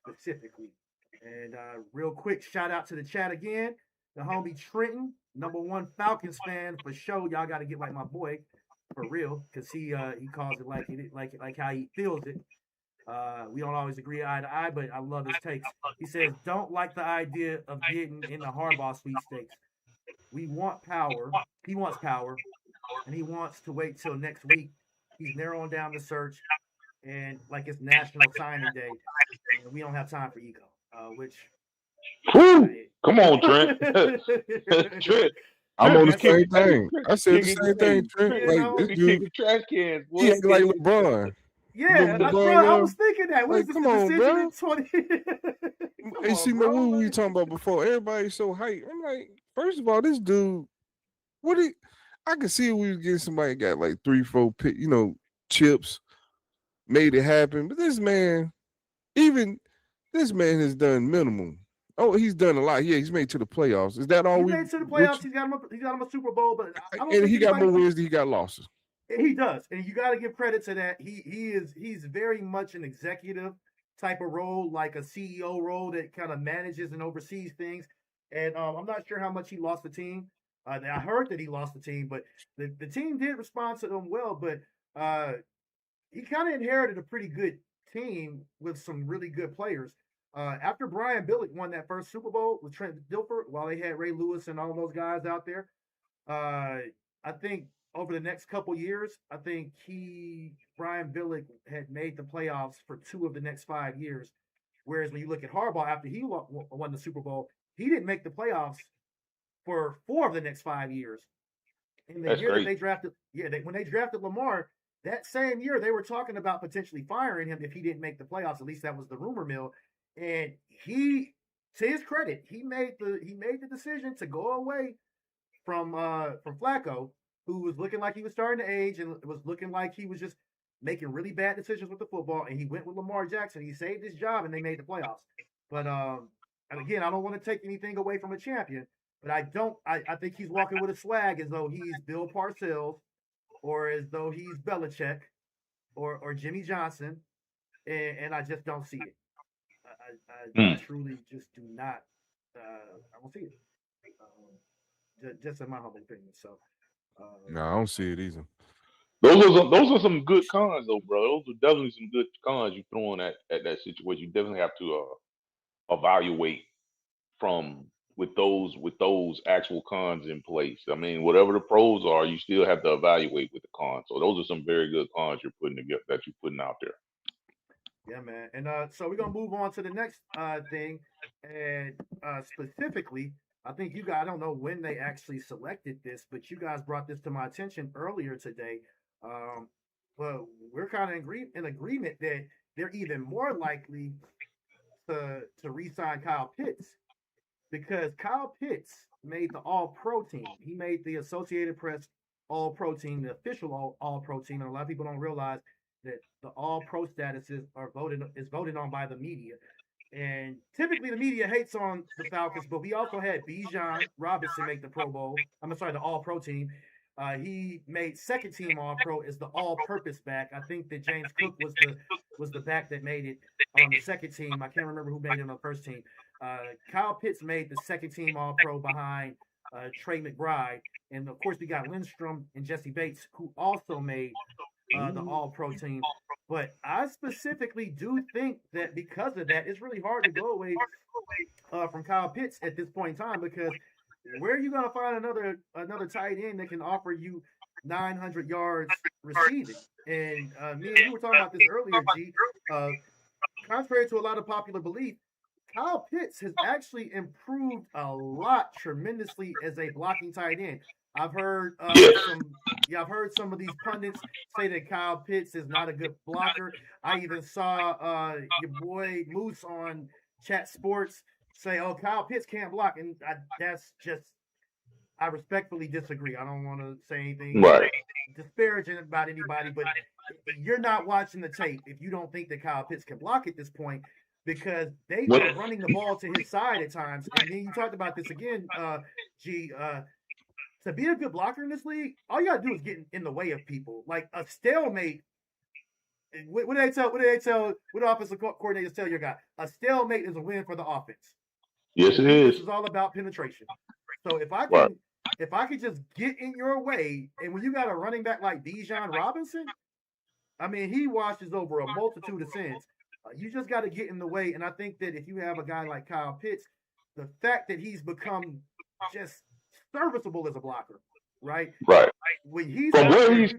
specifically. And real quick, shout out to the chat again. The homie Trenton, #1 Falcons fan for sure. Y'all got to get like my boy for real, because he calls it like how he feels it. We don't always agree eye to eye, but I love his takes. He says, don't like the idea of getting in the Harbaugh sweepstakes. We want power. He wants power, and he wants to wait till next week. He's narrowing down the search, and like it's National Signing Day, and we don't have time for ego. Which, come on, Trent. Trent. I'm on the same thing. I said the same thing, Trent. Like this dude, the trash cans. He acting like LeBron. Yeah, I was thinking that. What is this, come on, bro. In 20? Hey, see, man, what were we talking about before? Everybody's so hyped. I'm like, first of all, this dude, I could see we was getting somebody got like 3-4 chips, made it happen. But this man has done minimum. Oh, he's done a lot. Yeah, he's made to the playoffs. Is that all? He made to the playoffs. He's got him a Super Bowl, but he got more wins than he got losses. He does, and you got to give credit to that. He's very much an executive type of role, like a CEO role that kind of manages and oversees things. And I'm not sure how much he lost the team. I heard that he lost the team, but the team did respond to him well. But he kind of inherited a pretty good team with some really good players. After Brian Billick won that first Super Bowl with Trent Dilfer, while they had Ray Lewis and all those guys out there, I think over the next couple years, I think Brian Billick had made the playoffs for 2 of the next 5 years. Whereas when you look at Harbaugh, after he won the Super Bowl, he didn't make the playoffs for 4 of the next 5 years. In the year that they drafted, when they drafted Lamar, that same year they were talking about potentially firing him if he didn't make the playoffs. At least that was the rumor mill. And he, to his credit, he made the decision to go away from Flacco, who was looking like he was starting to age and was looking like he was just making really bad decisions with the football. And he went with Lamar Jackson. He saved his job, and they made the playoffs. But and again, I don't want to take anything away from a champion, but I think he's walking with a swag as though he's Bill Parcells, or as though he's Belichick, or Jimmy Johnson, and I just don't see it. I truly just do not. I don't see it. Just in my humble opinion. So. No, I don't see it either. Those are some good cons, though, bro. Those are definitely some good cons you throwing at that situation. You definitely have to evaluate with those actual cons in place. I mean, whatever the pros are, you still have to evaluate with the cons. So those are some very good cons you're putting out there. Yeah, man. And so we're gonna move on to the next thing, and specifically, I think I don't know when they actually selected this, but you guys brought this to my attention earlier today. But we're kind of in agreement that they're even more likely to re-sign Kyle Pitts, because Kyle Pitts made the All-Pro team. He made the Associated Press All-Pro team, the official All-Pro team, and a lot of people don't realize that the All-Pro statuses are voted on by the media. And typically the media hates on the Falcons, but we also had Bijan Robinson make the Pro Bowl. The All-Pro team. He made second team All-Pro as the all-purpose back. I think that James Cook was the back that made it on the second team. I can't remember who made it on the first team. Kyle Pitts made the second team All-Pro behind Trey McBride. And, of course, we got Lindstrom and Jesse Bates, who also made the All-Pro team. But I specifically do think that because of that, it's really hard to go away from Kyle Pitts at this point in time, because where are you going to find another tight end that can offer you 900 yards receiving? And me and you were talking about this earlier, G. Contrary to a lot of popular belief, Kyle Pitts has actually improved a lot tremendously as a blocking tight end. I've heard some of these pundits say that Kyle Pitts is not a good blocker. I even saw your boy Moose on Chat Sports say, "Oh, Kyle Pitts can't block," and I respectfully disagree. I don't want to say anything disparaging about anybody, but you're not watching the tape if you don't think that Kyle Pitts can block at this point, because they were running the ball to his side at times. And then you talked about this again, G. To be a good blocker in this league, all you gotta do is get in the way of people. Like a stalemate. What do they tell? What offensive coordinators tell your guy? A stalemate is a win for the offense. Yes, it is. This is all about penetration. So if I could just get in your way, and when you got a running back like Bijan Robinson, I mean, he washes over a multitude of sins. You just got to get in the way. And I think that if you have a guy like Kyle Pitts, the fact that he's become just serviceable as a blocker, right? Right. When he's I'm sorry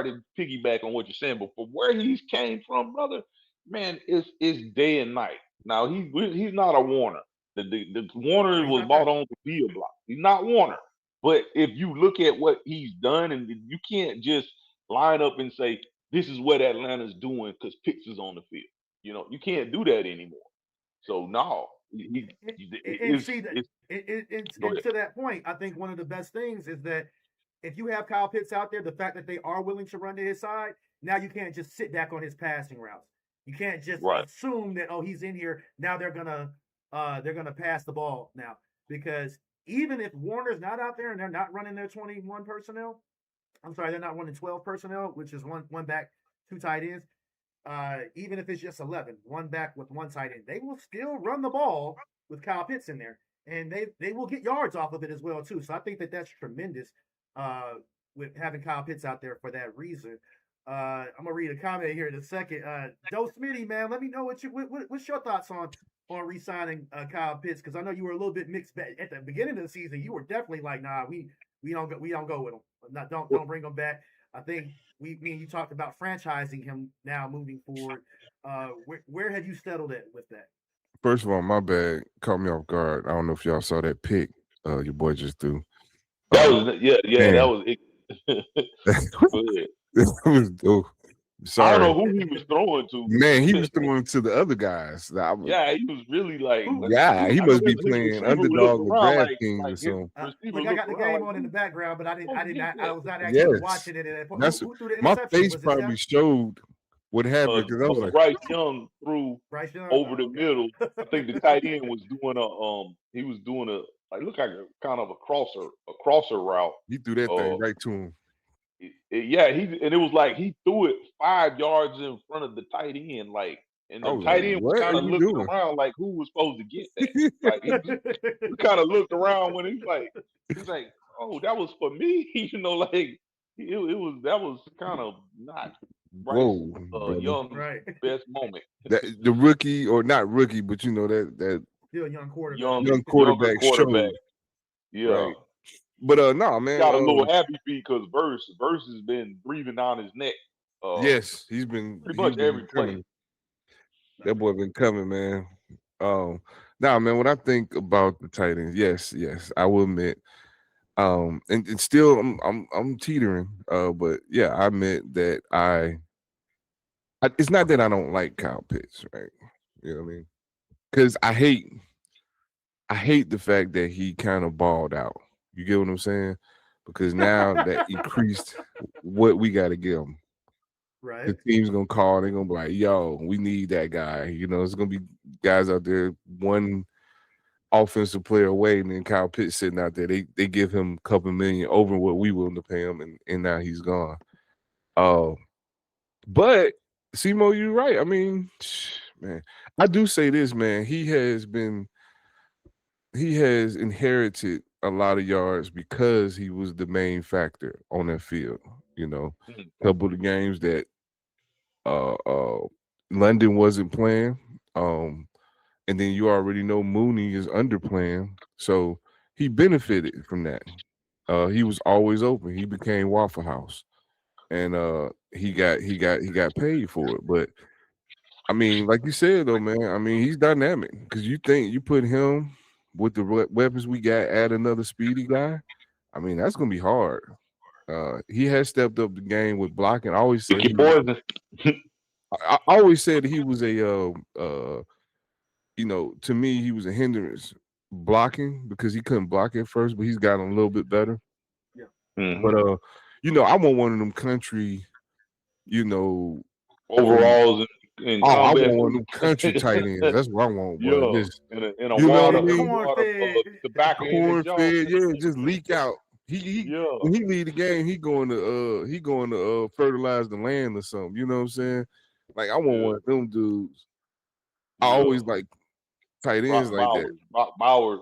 to piggyback on what you're saying, but from where he's came from, brother, man, it's day and night. Now he's not a Warner. The Warner was bought on to be a block. He's not Warner. But if you look at what he's done, and you can't just line up and say this is what Atlanta's doing because Pitts is on the field. You know, you can't do that anymore. So no. To that point, I think one of the best things is that if you have Kyle Pitts out there, the fact that they are willing to run to his side, now you can't just sit back on his passing routes. You can't just assume that, oh, he's in here, now they're gonna pass the ball now. Because even if Warner's not out there and they're not running their 21 personnel, they're not running 12 personnel, which is one back, two tight ends. Even if it's just 11, one back with one tight end, they will still run the ball with Kyle Pitts in there, and they will get yards off of it as well too. So I think that that's tremendous with having Kyle Pitts out there for that reason. I'm gonna read a comment here in a second. Joe Smitty, man, let me know what's your thoughts on re-signing Kyle Pitts, because I know you were a little bit mixed at the beginning of the season. You were definitely like, nah, we don't go with him. Don't bring him back. I think me and you talked about franchising him now moving forward. Where have you settled at with that? First of all, my bad, caught me off guard. I don't know if y'all saw that pick your boy just threw. That was that was it. That was dope. Sorry. I don't know who he was throwing to. Man, he was throwing to the other guys. Yeah, he was really like. Yeah, he must be playing underdog or draft team or his something. receiver Look, I got the looked around game like, on in the background, but I was not actually Yes. watching it. That's Who threw the my interception? face Was it probably Steph? showed what happened because I was like, Bryce Young threw Bryce Young? over the Okay. middle. I think the tight end was doing he was doing looked like a kind of a crosser route. he threw that thing right to him. And it was like he threw it 5 yards in front of the tight end, like, and the tight end was kind of looking around like who was supposed to get that. Like he kind of looked around when he's like, oh, that was for me, you know, like that was kind of not Bryce Young's best moment. The rookie or not rookie, but you know that still a young quarterback. Young quarterback showed. Yeah. Right. But no, man. Got a little happy feet because Verse has been breathing down his neck. Yes, he's been pretty much every play. That boy been coming, man. Now, man, when I think about the Titans, yes, I will admit. And still I'm teetering. But yeah, I admit that I it's not that I don't like Kyle Pitts, right? You know what I mean? Because I hate the fact that he kind of balled out. You get what I'm saying? Because now that increased what we got to give him. Right. The team's going to call. They're going to be like, yo, we need that guy. You know, it's going to be guys out there, one offensive player away, and then Kyle Pitts sitting out there. They give him a couple million over what we willing to pay him, and now he's gone. But, Simo, you're right. I mean, man, I do say this, man. He has inherited a lot of yards because he was the main factor on that field. You know, a couple of the games that London wasn't playing, and then you already know Mooney is underplaying, so he benefited from that. He was always open. He became Waffle House, and he got paid for it. But I mean, like you said though, man. I mean, he's dynamic because you think you put him with the weapons we got, add another speedy guy. I mean, that's gonna be hard. He has stepped up the game with blocking. I always said I always said he was a you know, to me he was a hindrance blocking because he couldn't block at first, but he's gotten a little bit better. Yeah. Mm-hmm. But you know, I want one of them country, you know, overalls and I want one of them country tight ends. That's what I want. Boy. Yeah, Just, in a you know water, what I mean? corn-fed, yeah, just leak out. He when he leave the game, he going to fertilize the land or something. You know what I'm saying? Like I want one of them dudes. I always like tight ends like that. Bowers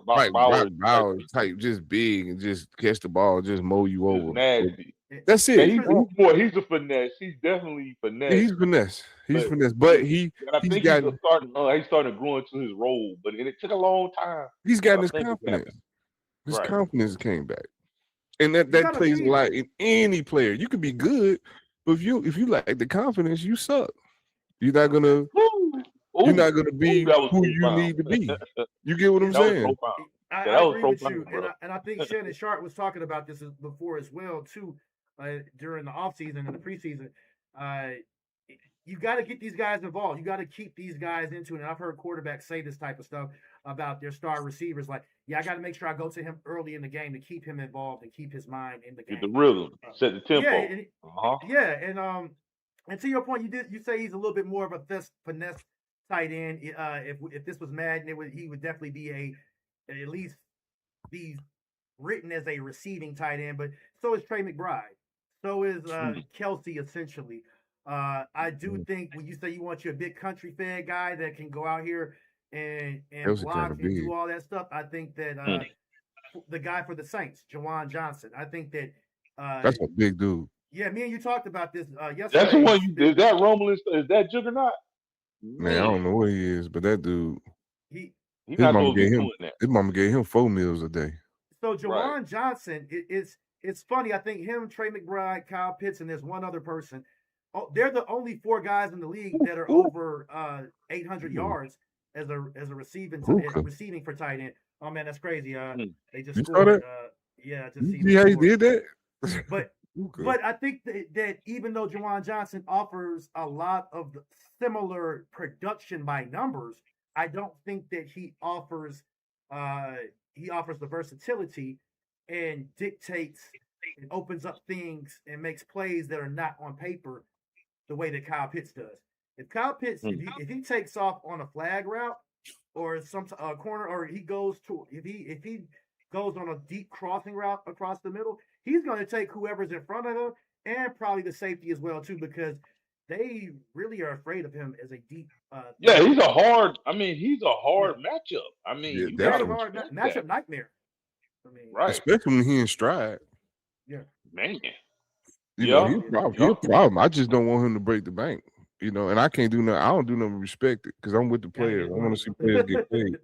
type, just big and just catch the ball, just mow you over. Nasty. That's it. He's a finesse. He's definitely finesse. Yeah, he's finesse. But I think he's starting to grow into his role. But it took a long time. He's gotten his confidence. His confidence came back, and that plays a lot in any player. You could be good, but if you lack the confidence, you suck. You're not gonna. You're not gonna be who you need to be. You get what I'm saying? I agree with you, and I think Shannon Sharp was talking about this before as well too, during the offseason and the preseason. You got to get these guys involved. You got to keep these guys into it. And I've heard quarterbacks say this type of stuff about their star receivers. Like, I got to make sure I go to him early in the game to keep him involved and keep his mind in the game. Get the rhythm, set the tempo. And to your point, you say he's a little bit more of a finesse tight end. If this was Madden, he would definitely be at least be written as a receiving tight end. But so is Trey McBride. So is Kelce essentially. I do think when you say you want your big country fed guy that can go out here and block and do all that stuff, I think that the guy for the Saints, Juwan Johnson, I think that that's a big dude. Yeah, me and you talked about this yesterday. That's the one. Is that Romulus? Is that Juggernaut? Man, I don't know what he is, but that dude. His mama gave him 4 meals a day. So Juwan Johnson, it's funny. I think him, Trey McBride, Kyle Pitts, and there's one other person. Oh, they're the only 4 guys in the league that are over 800 yards as a receiving for tight end. Oh man, that's crazy. They just scored. See how he did that? But Okay. But I think that even though Juwan Johnson offers a lot of the similar production by numbers, I don't think that uh, he offers the versatility and dictates and opens up things and makes plays that are not on paper the way that Kyle Pitts does. If Kyle Pitts, if he takes off on a flag route or some corner, or he goes to if he goes on a deep crossing route across the middle, he's going to take whoever's in front of him and probably the safety as well too, because they really are afraid of him as a deep. Yeah, he's a hard. I mean, he's a hard matchup. I mean, Yeah, you got very to hard respect matchup that. nightmare. I mean, Right, especially when he in stride. yeah, man. You know, Yeah, he a problem. I just don't want him to break the bank. You know, and I can't do nothing. I don't do nothing to respect it because I'm with the gotta players. get I want money. to see players get paid.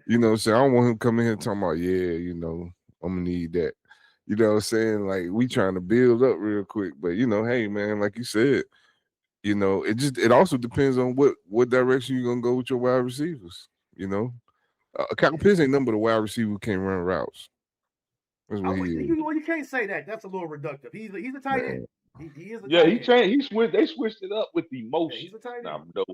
You know what I'm saying? I don't want him coming here talking about, yeah, you know, I'm gonna need that. You know what I'm saying? Like we trying to build up real quick. But you know, hey man, like you said, you know, it also depends on what direction you're gonna go with your wide receivers. You know. Kyle Pitts ain't nothing but a wide receiver who can't run routes. That's what he is. Well, you can't say that. That's a little reductive. He's a tight end. Man. He is a yeah. tight He end. changed. He switched. They switched it up with the Yeah, he's motion. a tight Now, end. though,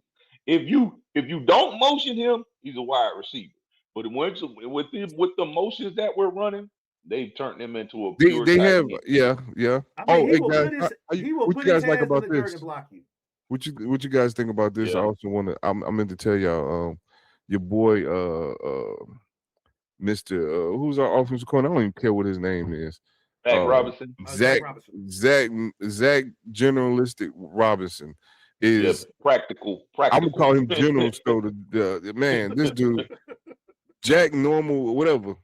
if you don't motion him, he's a wide receiver. But with the motions that we're running, they've turned him into a pure They tight have end. yeah. I mean, Oh, hey guys, he will what put you his guys like hands in about the dirt this? and block you. What you guys think about this? I Yeah. also want to. I meant to tell y'all. Your boy, Mr. Who's our offensive corner? I don't even care what his name is. Zach Robinson. Zach Robinson. Zach Generalistic Robinson Yeah, is. practical. I'm gonna call him General Stowe. The man, this dude, Jack Normal, whatever.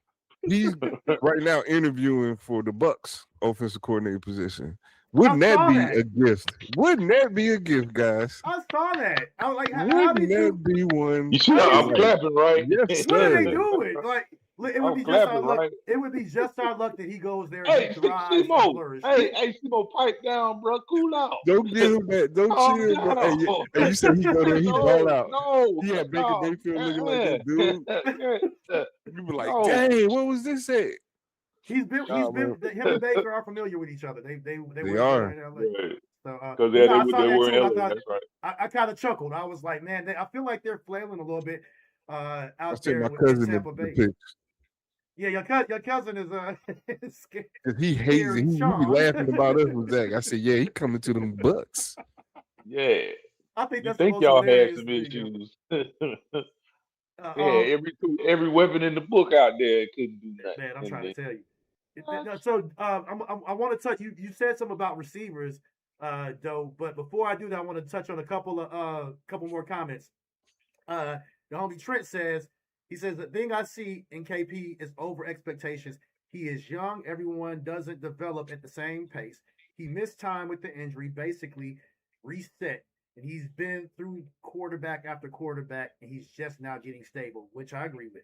He's right now interviewing for the Bucs offensive coordinator position. Wouldn't that be a gift? Wouldn't that be a gift, guys? I saw that. I was like, how Wouldn't did that you? be one? You see, I'm clapping, right? Yes, What are sir. they doing? Like, it would I'm be just clapping, our luck. right? It would be just our luck that he goes there and Hey, he thrives and Simo. flourishes. Hey, Simo, pipe down, bro. Cool out. Don't give him that. Don't chill, bro. Hey, you said he go there, he ball out. No, Yeah, Baker Mayfield looking like that dude. You be like, No. dang, what was this at? Him and Baker are familiar with each other. They were are. in LA. So, Because I saw they that were too. in I LA. thought, That's right. I kind of chuckled. I was like, man, I feel like they're flailing a little bit I out said there my in cousin Tampa the Bay. picks. Yeah, your cousin is scared. He hates it. He be laughing about us with Zach. I said, yeah, he coming to them Bucs. Yeah. I think You that's think the most y'all had hilarious some thing. issues. Yeah, every weapon in the book out there couldn't do nothing. Man, I'm trying to tell you. So I want to touch. You said something about receivers, though. But before I do that, I want to touch on a couple more comments. The homie Trent says the thing I see in KP is over expectations. He is young. Everyone doesn't develop at the same pace. He missed time with the injury, basically reset, and he's been through quarterback after quarterback, and he's just now getting stable, which I agree with.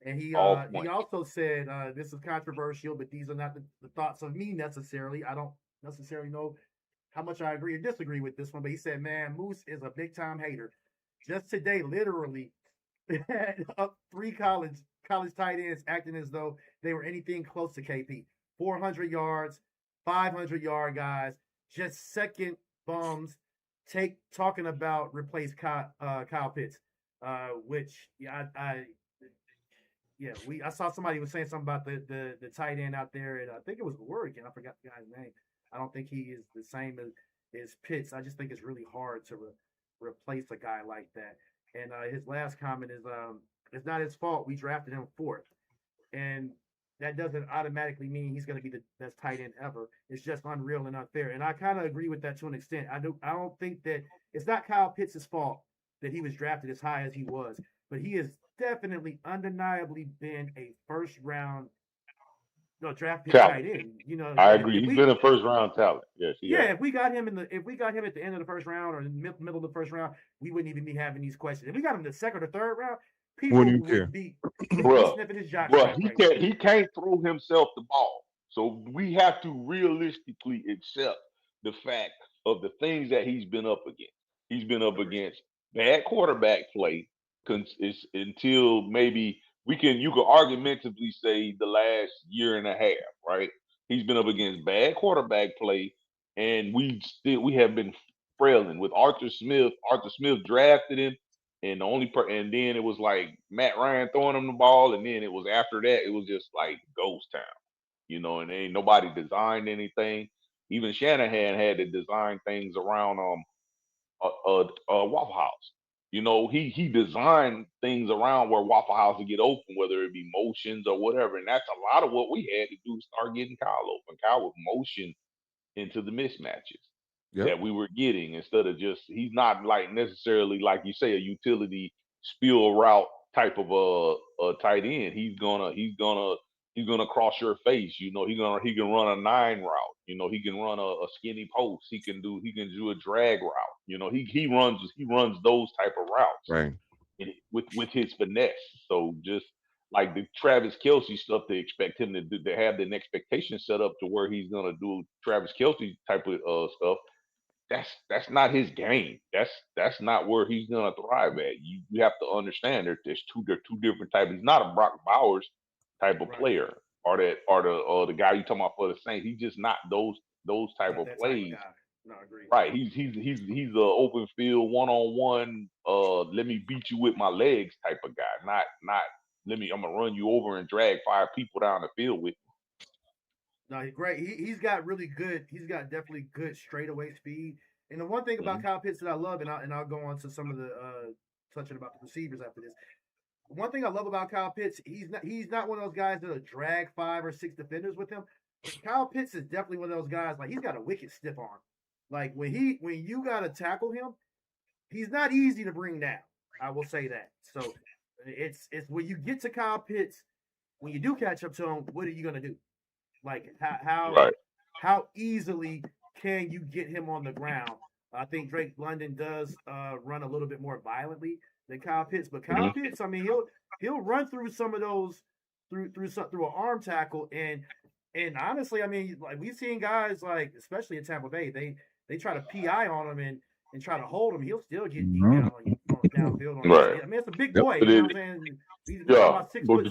And he also said this is controversial, but these are not the thoughts of me necessarily. I don't necessarily know how much I agree or disagree with this one, but he said, "Man, Moose is a big time hater." Just today, literally, had up 3 college tight ends acting as though they were anything close to KP. 400 yards, 500-yard guys, just second bums. Talking about replace Kyle Pitts, which I saw somebody was saying something about the tight end out there, and I think it was Oregon. I forgot the guy's name. I don't think he is the same as Pitts. I just think it's really hard to replace a guy like that. And his last comment is, it's not his fault. We drafted him 4th, and that doesn't automatically mean he's going to be the best tight end ever. It's just unreal and unfair. And I kind of agree with that to an extent. I don't think that it's not Kyle Pitts' fault that he was drafted as high as he was, but he has definitely, undeniably been a first round draft pick tight end. I agree. He's been a first round talent. Yes. If we got him at the end of the first round or in the middle of the first round, we wouldn't even be having these questions. If we got him in the second or third round, people would be sniffing his jock. He can't throw himself the ball. So we have to realistically accept the fact of the things that he's been up against. He's been up against bad quarterback play until maybe you can argumentatively say the last year and a half, right? He's been up against bad quarterback play, and we have been frailing with Arthur Smith. Arthur Smith drafted him, and and then it was like Matt Ryan throwing him the ball, and then it was after that it was just like ghost town, and ain't nobody designed anything. Even Shanahan had to design things around Waffle House. He designed things around where Waffle House would get open, whether it be motions or whatever. And that's a lot of what we had to do to start getting Kyle open. Kyle would motion into the mismatches that we were getting instead of he's not like necessarily, like you say, a utility spill route type of a tight end. He's gonna cross your face. He can run a 9 route. He can run a skinny post. He can do a drag route. He runs those type of routes, right? With his finesse. So just like the Travis Kelce stuff, they expect him to do. They have an expectation set up to where he's gonna do Travis Kelce type of stuff. That's not his game. That's not where he's gonna thrive at. You have to understand there's two different types. He's not a Brock Bowers type of player, or the guy you talking about for the Saints. He's just not those type of plays. No, I agree. Right. He's a open field 1-on-1. Let me beat you with my legs type of guy. Not I'm gonna run you over and drag 5 people down the field with. No, he's great. He's got definitely good straightaway speed. And the one thing about Kyle Pitts that I love, and I'll go on to some of the touching about the receivers after this. One thing I love about Kyle Pitts, he's not one of those guys that'll drag 5 or 6 defenders with him. Kyle Pitts is definitely one of those guys, like, he's got a wicked stiff arm. Like, when you gotta tackle him, he's not easy to bring down. I will say that. So it's when you get to Kyle Pitts, when you do catch up to him, what are you gonna do? Like, how easily can you get him on the ground? I think Drake London does run a little bit more violently than Kyle Pitts, but Kyle Pitts, I mean, he'll run through some of those through an arm tackle, and honestly, I mean, like, we've seen guys, like, especially in Tampa Bay, they try to PI on him and try to hold him. He'll still get deep downfield on him. I mean, it's a big boy. You know what I'm saying? He's about 6 foot.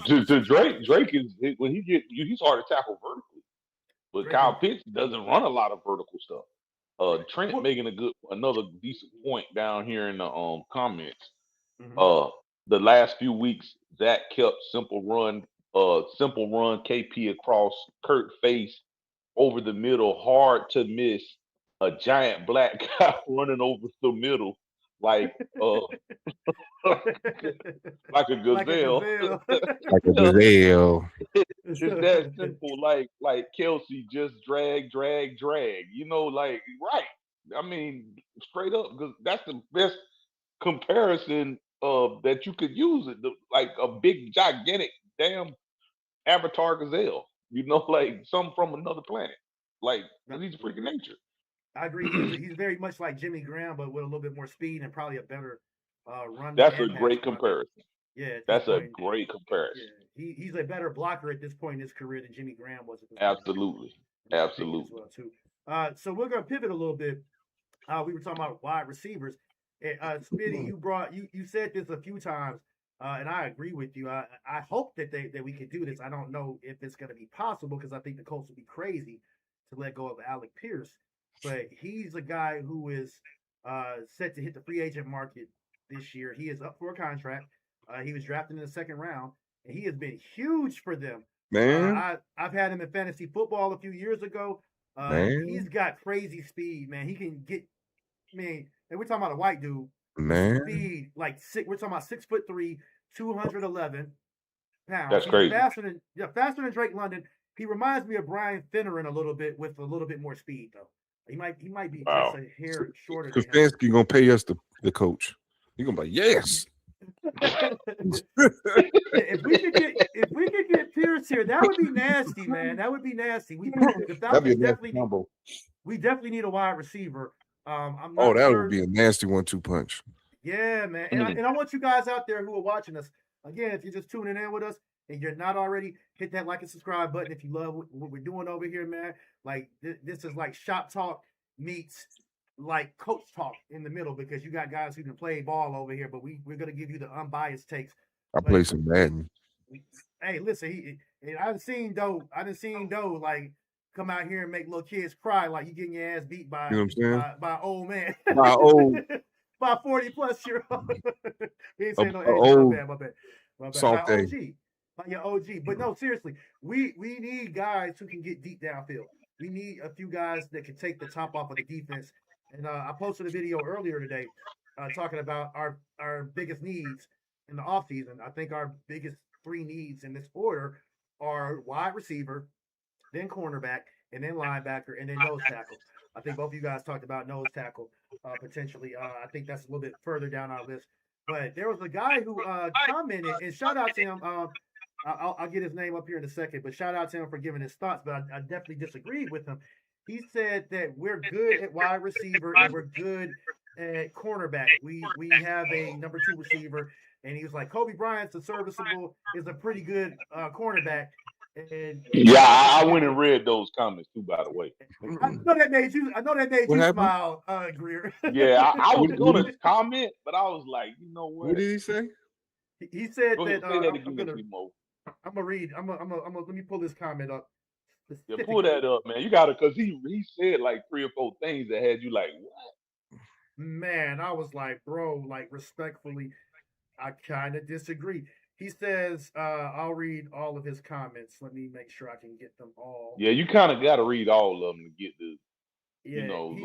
Drake is when he's hard to tackle vertically, but Kyle Pitts doesn't run a lot of vertical stuff. Trent making another decent point down here in the comments. The last few weeks, Zack kept simple run KP across Kurt face over the middle, hard to miss. A giant black guy running over the middle, like like a gazelle. Like a gazelle. It's that simple. Like Kelce, just drag. Like, right. I mean, straight up, because that's the best comparison that you could use it. Like a big, gigantic, damn avatar gazelle. Like something from another planet. Like, he's a freak of nature. I agree. He's very much like Jimmy Graham, but with a little bit more speed and probably a better run. That's a great comparison. Yeah, that's a great comparison. Yeah. He's a better blocker at this point in his career than Jimmy Graham was. Absolutely. Well too. So we're gonna pivot a little bit. We were talking about wide receivers. Smitty, you said this a few times, and I agree with you. I hope that we can do this. I don't know if it's gonna be possible, because I think the Colts would be crazy to let go of Alec Pierce. But he's a guy who is set to hit the free agent market this year. He is up for a contract. He was drafted in the 2nd round, and he has been huge for them. Man, I've had him in fantasy football a few years ago. He's got crazy speed, man. He can get, and we're talking about a white dude. Man, speed we're talking about 6'3", 211 pounds. That's crazy. Faster than Drake London. He reminds me of Brian Finneran a little bit, with a little bit more speed, though. He might be just a hair shorter. Stefanski gonna pay us the coach. He's gonna be like, yes. if we could get Pierce here, that would be nasty, man. That would be nasty. That'd be a nasty combo. We definitely need a wide receiver. Would be a nasty 1-2 punch. Yeah, man. And I want you guys out there who are watching us, again, if you're just tuning in with us and you're not already, hit that like and subscribe button if you love what we're doing over here, man. Like, this is like shop talk meets like coach talk in the middle, because you got guys who can play ball over here, but we're gonna give you the unbiased takes. I play some Madden. Hey, listen, I done seen Doe like come out here and make little kids cry like you getting your ass beat by You know what I'm saying? by old man. By old by 40-plus-year-old. He ain't saying no age. old My bad. By Saute. OG. By your OG. But no, seriously, we need guys who can get deep downfield. We need a few guys that can take the top off of the defense. And I posted a video earlier today talking about our biggest needs in the offseason. I think our biggest 3 needs in this order are wide receiver, then cornerback, and then linebacker, and then nose tackle. I think both of you guys talked about nose tackle potentially. I think that's a little bit further down our list. But there was a guy who commented, and shout out to him. I'll get his name up here in a second, but shout out to him for giving his thoughts. But I definitely disagreed with him. He said that we're good at wide receiver and we're good at cornerback. We have a number 2 receiver, and he was like, Kobe Bryant's a serviceable, is a pretty good cornerback. And I went and read those comments too, by the way. I know that made you smile, Greer. Yeah, I was going to comment, but I was like, you know what? What did he say? He said Go ahead, that say that again, I'm gonna read. I'm gonna let me pull this comment up. Yeah, pull that up, man. You gotta, because he said like 3 or 4 things that had you like, what? Man, I was like, bro, like respectfully, I kind of disagree. He says, I'll read all of his comments. Let me make sure I can get them all. Yeah, you kind of got to read all of them to get the, yeah, you know,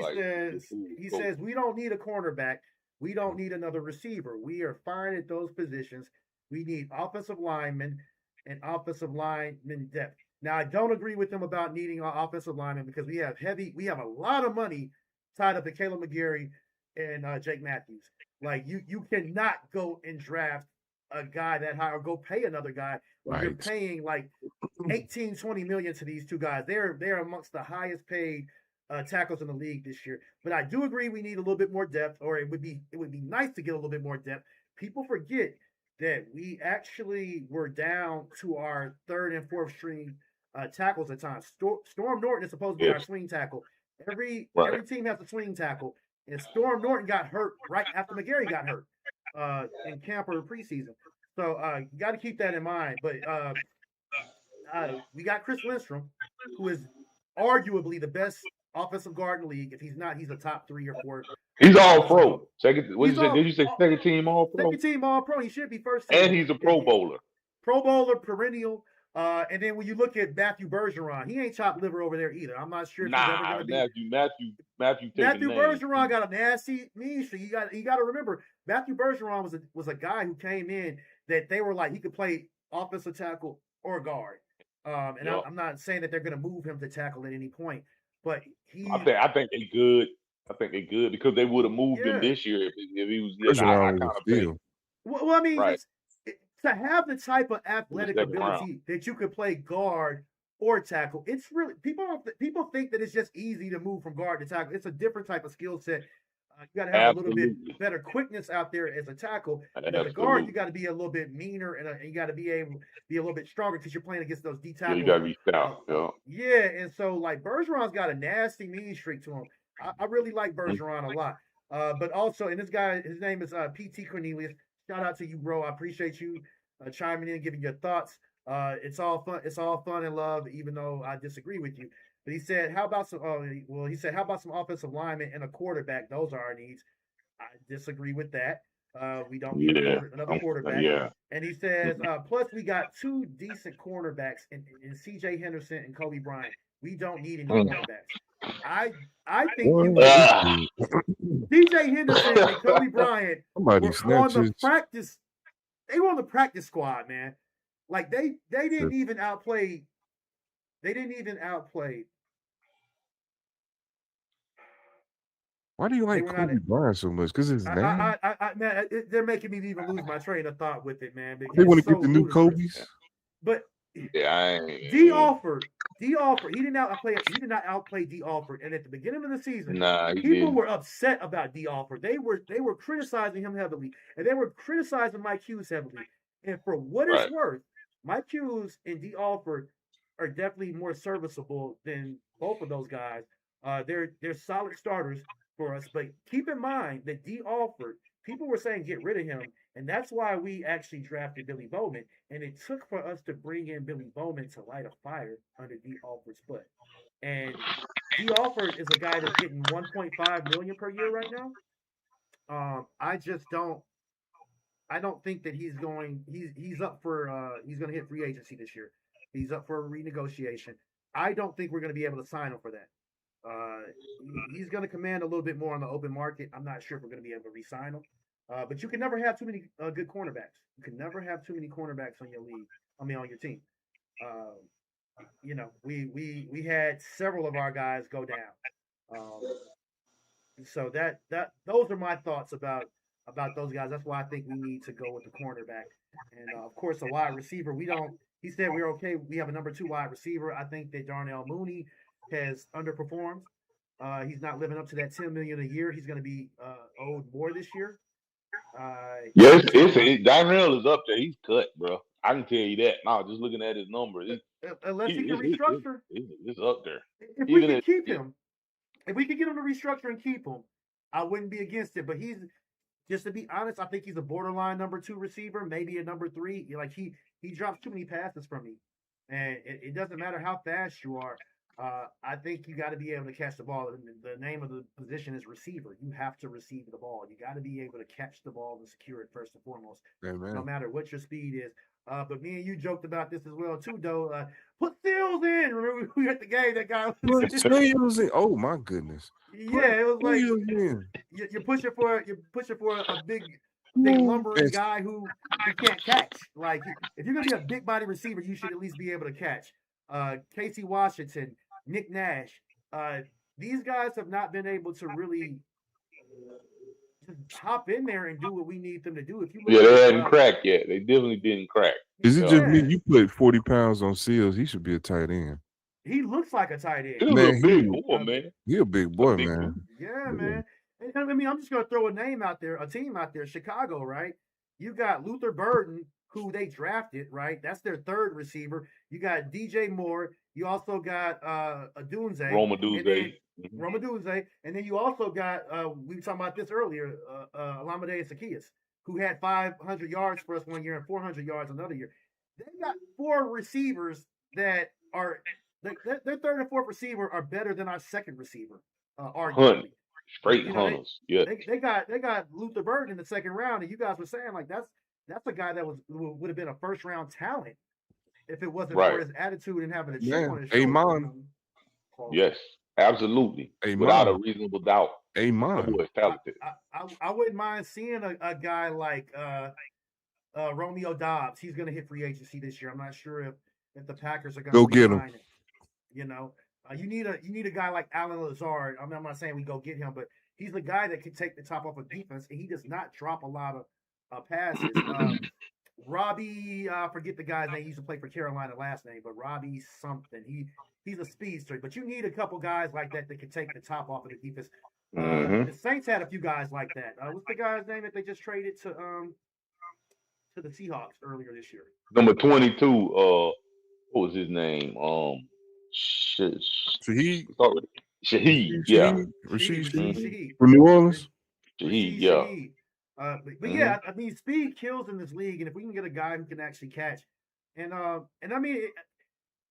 he says, we don't need a cornerback. We don't need another receiver. We are fine at those positions. We need offensive linemen and offensive lineman depth. Now, I don't agree with him about needing an offensive lineman because we have a lot of money tied up to Caleb McGarry and Jake Matthews. Like, you cannot go and draft a guy that high or go pay another guy when you're paying like 18, 20 million to these 2 guys. They're amongst the highest paid tackles in the league this year. But I do agree we need a little bit more depth, or it would be nice to get a little bit more depth. People forget that we actually were down to our 3rd and 4th string tackles at times. Storm Norton is supposed to be our swing tackle. Every team has a swing tackle, and Storm Norton got hurt right after McGarry got hurt in camp or preseason. So you got to keep that in mind. But we got Chris Lindstrom, who is arguably the best offensive guard in the league. If he's not, he's a top 3 or 4. He's all pro. Did you say second team all pro? Second team all pro. He should be first team. And he's a pro bowler. Pro bowler, perennial. And then when you look at Matthew Bergeron, he ain't chopped liver over there either. I'm not sure if he's ever going to be. Matthew Bergeron got a nasty mean streak. You got to remember, Matthew Bergeron was a guy who came in that they were like he could play offensive tackle or guard. I'm not saying that they're going to move him to tackle at any point, but I think they good. I think they good because they would have moved him this year if he was kind of Well, I mean, to have the type of athletic ability that you could play guard or tackle, it's really people think that it's just easy to move from guard to tackle. It's a different type of skill set. You got to have a little bit better quickness out there as a tackle. And as a guard, you got to be a little bit meaner and you got to be able to be a little bit stronger because you're playing against those D tackles. You got to be stout. Yeah, and so like Bergeron's got a nasty mean streak to him. I really like Bergeron a lot. But also, and this guy, his name is PT Cornelius. Shout out to you, bro. I appreciate you chiming in, giving your thoughts. It's all fun. It's all fun and love, even though I disagree with you. But he said, how about some offensive linemen and a quarterback? Those are our needs. I disagree with that. We don't need another quarterback. Yeah. And he says, plus we got 2 decent cornerbacks in C.J. Henderson and Kobe Bryant. We don't need any cornerbacks. I think C.J. Henderson and Kobe Bryant were on the practice. They were on the practice squad, man. Like they didn't even outplay. They didn't even outplay. Why do you like Kobe Bryant so much? Because his name. Man, they're making me even lose my train of thought with it, man. They want to get the new Kobe's. But D. Alford, he did not outplay D. Alford. And at the beginning of the season, people were upset about D. Alford. They were criticizing him heavily, and they were criticizing Mike Hughes heavily. And for what it's worth, Mike Hughes and D. Alford are definitely more serviceable than both of those guys. They're solid starters for us. But keep in mind that D. Alford, people were saying get rid of him, and that's why we actually drafted Billy Bowman. And it took for us to bring in Billy Bowman to light a fire under D. Alford's butt. And D. Alford is a guy that's getting 1.5 million per year right now. I just don't. I don't think that he's going. He's up for. He's going to hit free agency this year. He's up for a renegotiation. I don't think we're going to be able to sign him for that. He's going to command a little bit more on the open market. I'm not sure if we're going to be able to re-sign him. But you can never have too many good cornerbacks. You can never have too many cornerbacks on your league. On your team. We had several of our guys go down. So those are my thoughts about those guys. That's why I think we need to go with the cornerback. And of course, a wide receiver. He said we're okay. We have a number 2 wide receiver. I think that Darnell Mooney has underperformed. He's not living up to that $10 million a year. He's going to be owed more this year. Yes, Darnell is up there. He's cut, bro. I can tell you that. Now, just looking at his numbers, unless he can restructure, it's up there. If we can keep him, if we could get him to restructure and keep him, I wouldn't be against it. But he's, just to be honest, I think he's a borderline number 2 receiver, maybe a number 3. Like he drops too many passes from me, and it doesn't matter how fast you are. I think you got to be able to catch the ball. The name of the position is receiver. You have to receive the ball. You got to be able to catch the ball and secure it first and foremost, no matter what your speed is. But me and you joked about this as well too, though. Put Seals in. Remember we were at the game? That guy put Seals in. Oh my goodness. Yeah, it was like you're pushing for a big lumbering guy who can't catch. Like if you're gonna be a big body receiver, you should at least be able to catch. Casey Washington, Nick Nash. These guys have not been able to really just hop in there and do what we need them to do. If you they hadn't cracked yet. They definitely didn't crack. Is it just me? You put 40 pounds on Seals, he should be a tight end. He looks like a tight end. He's a big boy, man. He's a big boy, man. Yeah, man. And, I mean, I'm just going to throw a team out there, Chicago, right? You got Luther Burden, who they drafted, right? That's their 3rd receiver. You got DJ Moore. You also got Adunze. Roma Dunze. And then you also got, we were talking about this earlier, Olamide Zaccheaus, who had 500 yards for us one year and 400 yards another year. They got 4 receivers that are their 3rd and 4th receiver are better than our 2nd receiver, arguably. Straight hunters. They got Luther Burden in the 2nd round, and you guys were saying like that's a guy that would have been a 1st round talent if it wasn't for his attitude and having a chip on his shoulder. Amen. Yes, absolutely. Amen. Without a reasonable doubt. Amen. Boy is talented. I wouldn't mind seeing a guy like Romeo Doubs. He's going to hit free agency this year. I'm not sure if the Packers are going to go get him. You need a guy like Alan Lazard. I'm not saying we go get him, but he's the guy that can take the top off of defense, and he does not drop a lot of passes. Robbie, forget the guy's name. He used to play for Carolina last name, but Robbie something. He's a speedster, but you need a couple guys like that can take the top off of the defense. The Saints had a few guys like that. What's the guy's name that they just traded to the Seahawks earlier this year? Number 22. What was his name? Shaheed. Shaheed. Yeah. Shaheed. From New Orleans. Shaheed. Yeah. But yeah, I mean, speed kills in this league, and if we can get a guy who can actually catch, and I mean,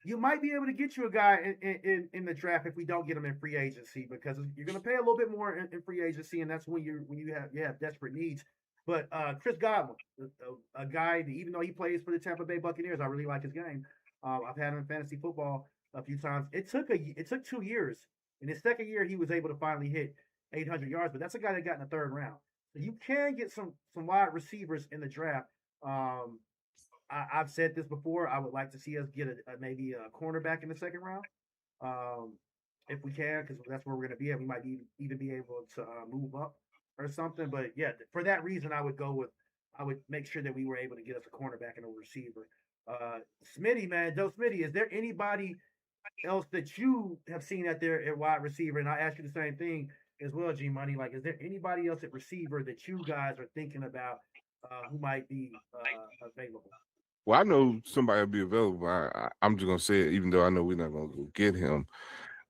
you might be able to get you a guy in the draft if we don't get him in free agency, because you're going to pay a little bit more in free agency, and that's when you have desperate needs. But Chris Godwin, a guy that, even though he plays for the Tampa Bay Buccaneers, I really like his game. I've had him in fantasy football a few times. It took 2 years. In his 2nd year, he was able to finally hit 800 yards, but that's a guy that got in the 3rd round. So you can get some wide receivers in the draft. I've said this before. I would like to see us get maybe a cornerback in the 2nd round, if we can, because that's where we're going to be at. We might even be able to move up or something. But yeah, for that reason, I would make sure that we were able to get us a cornerback and a receiver. Smitty, man, Joe Smitty, is there anybody else that you have seen out there at wide receiver? And I ask you the same thing as well, G Money. Like, is there anybody else at receiver that you guys are thinking about who might be available? Well, I know somebody will be available. I'm just gonna say it, even though I know we're not gonna go get him.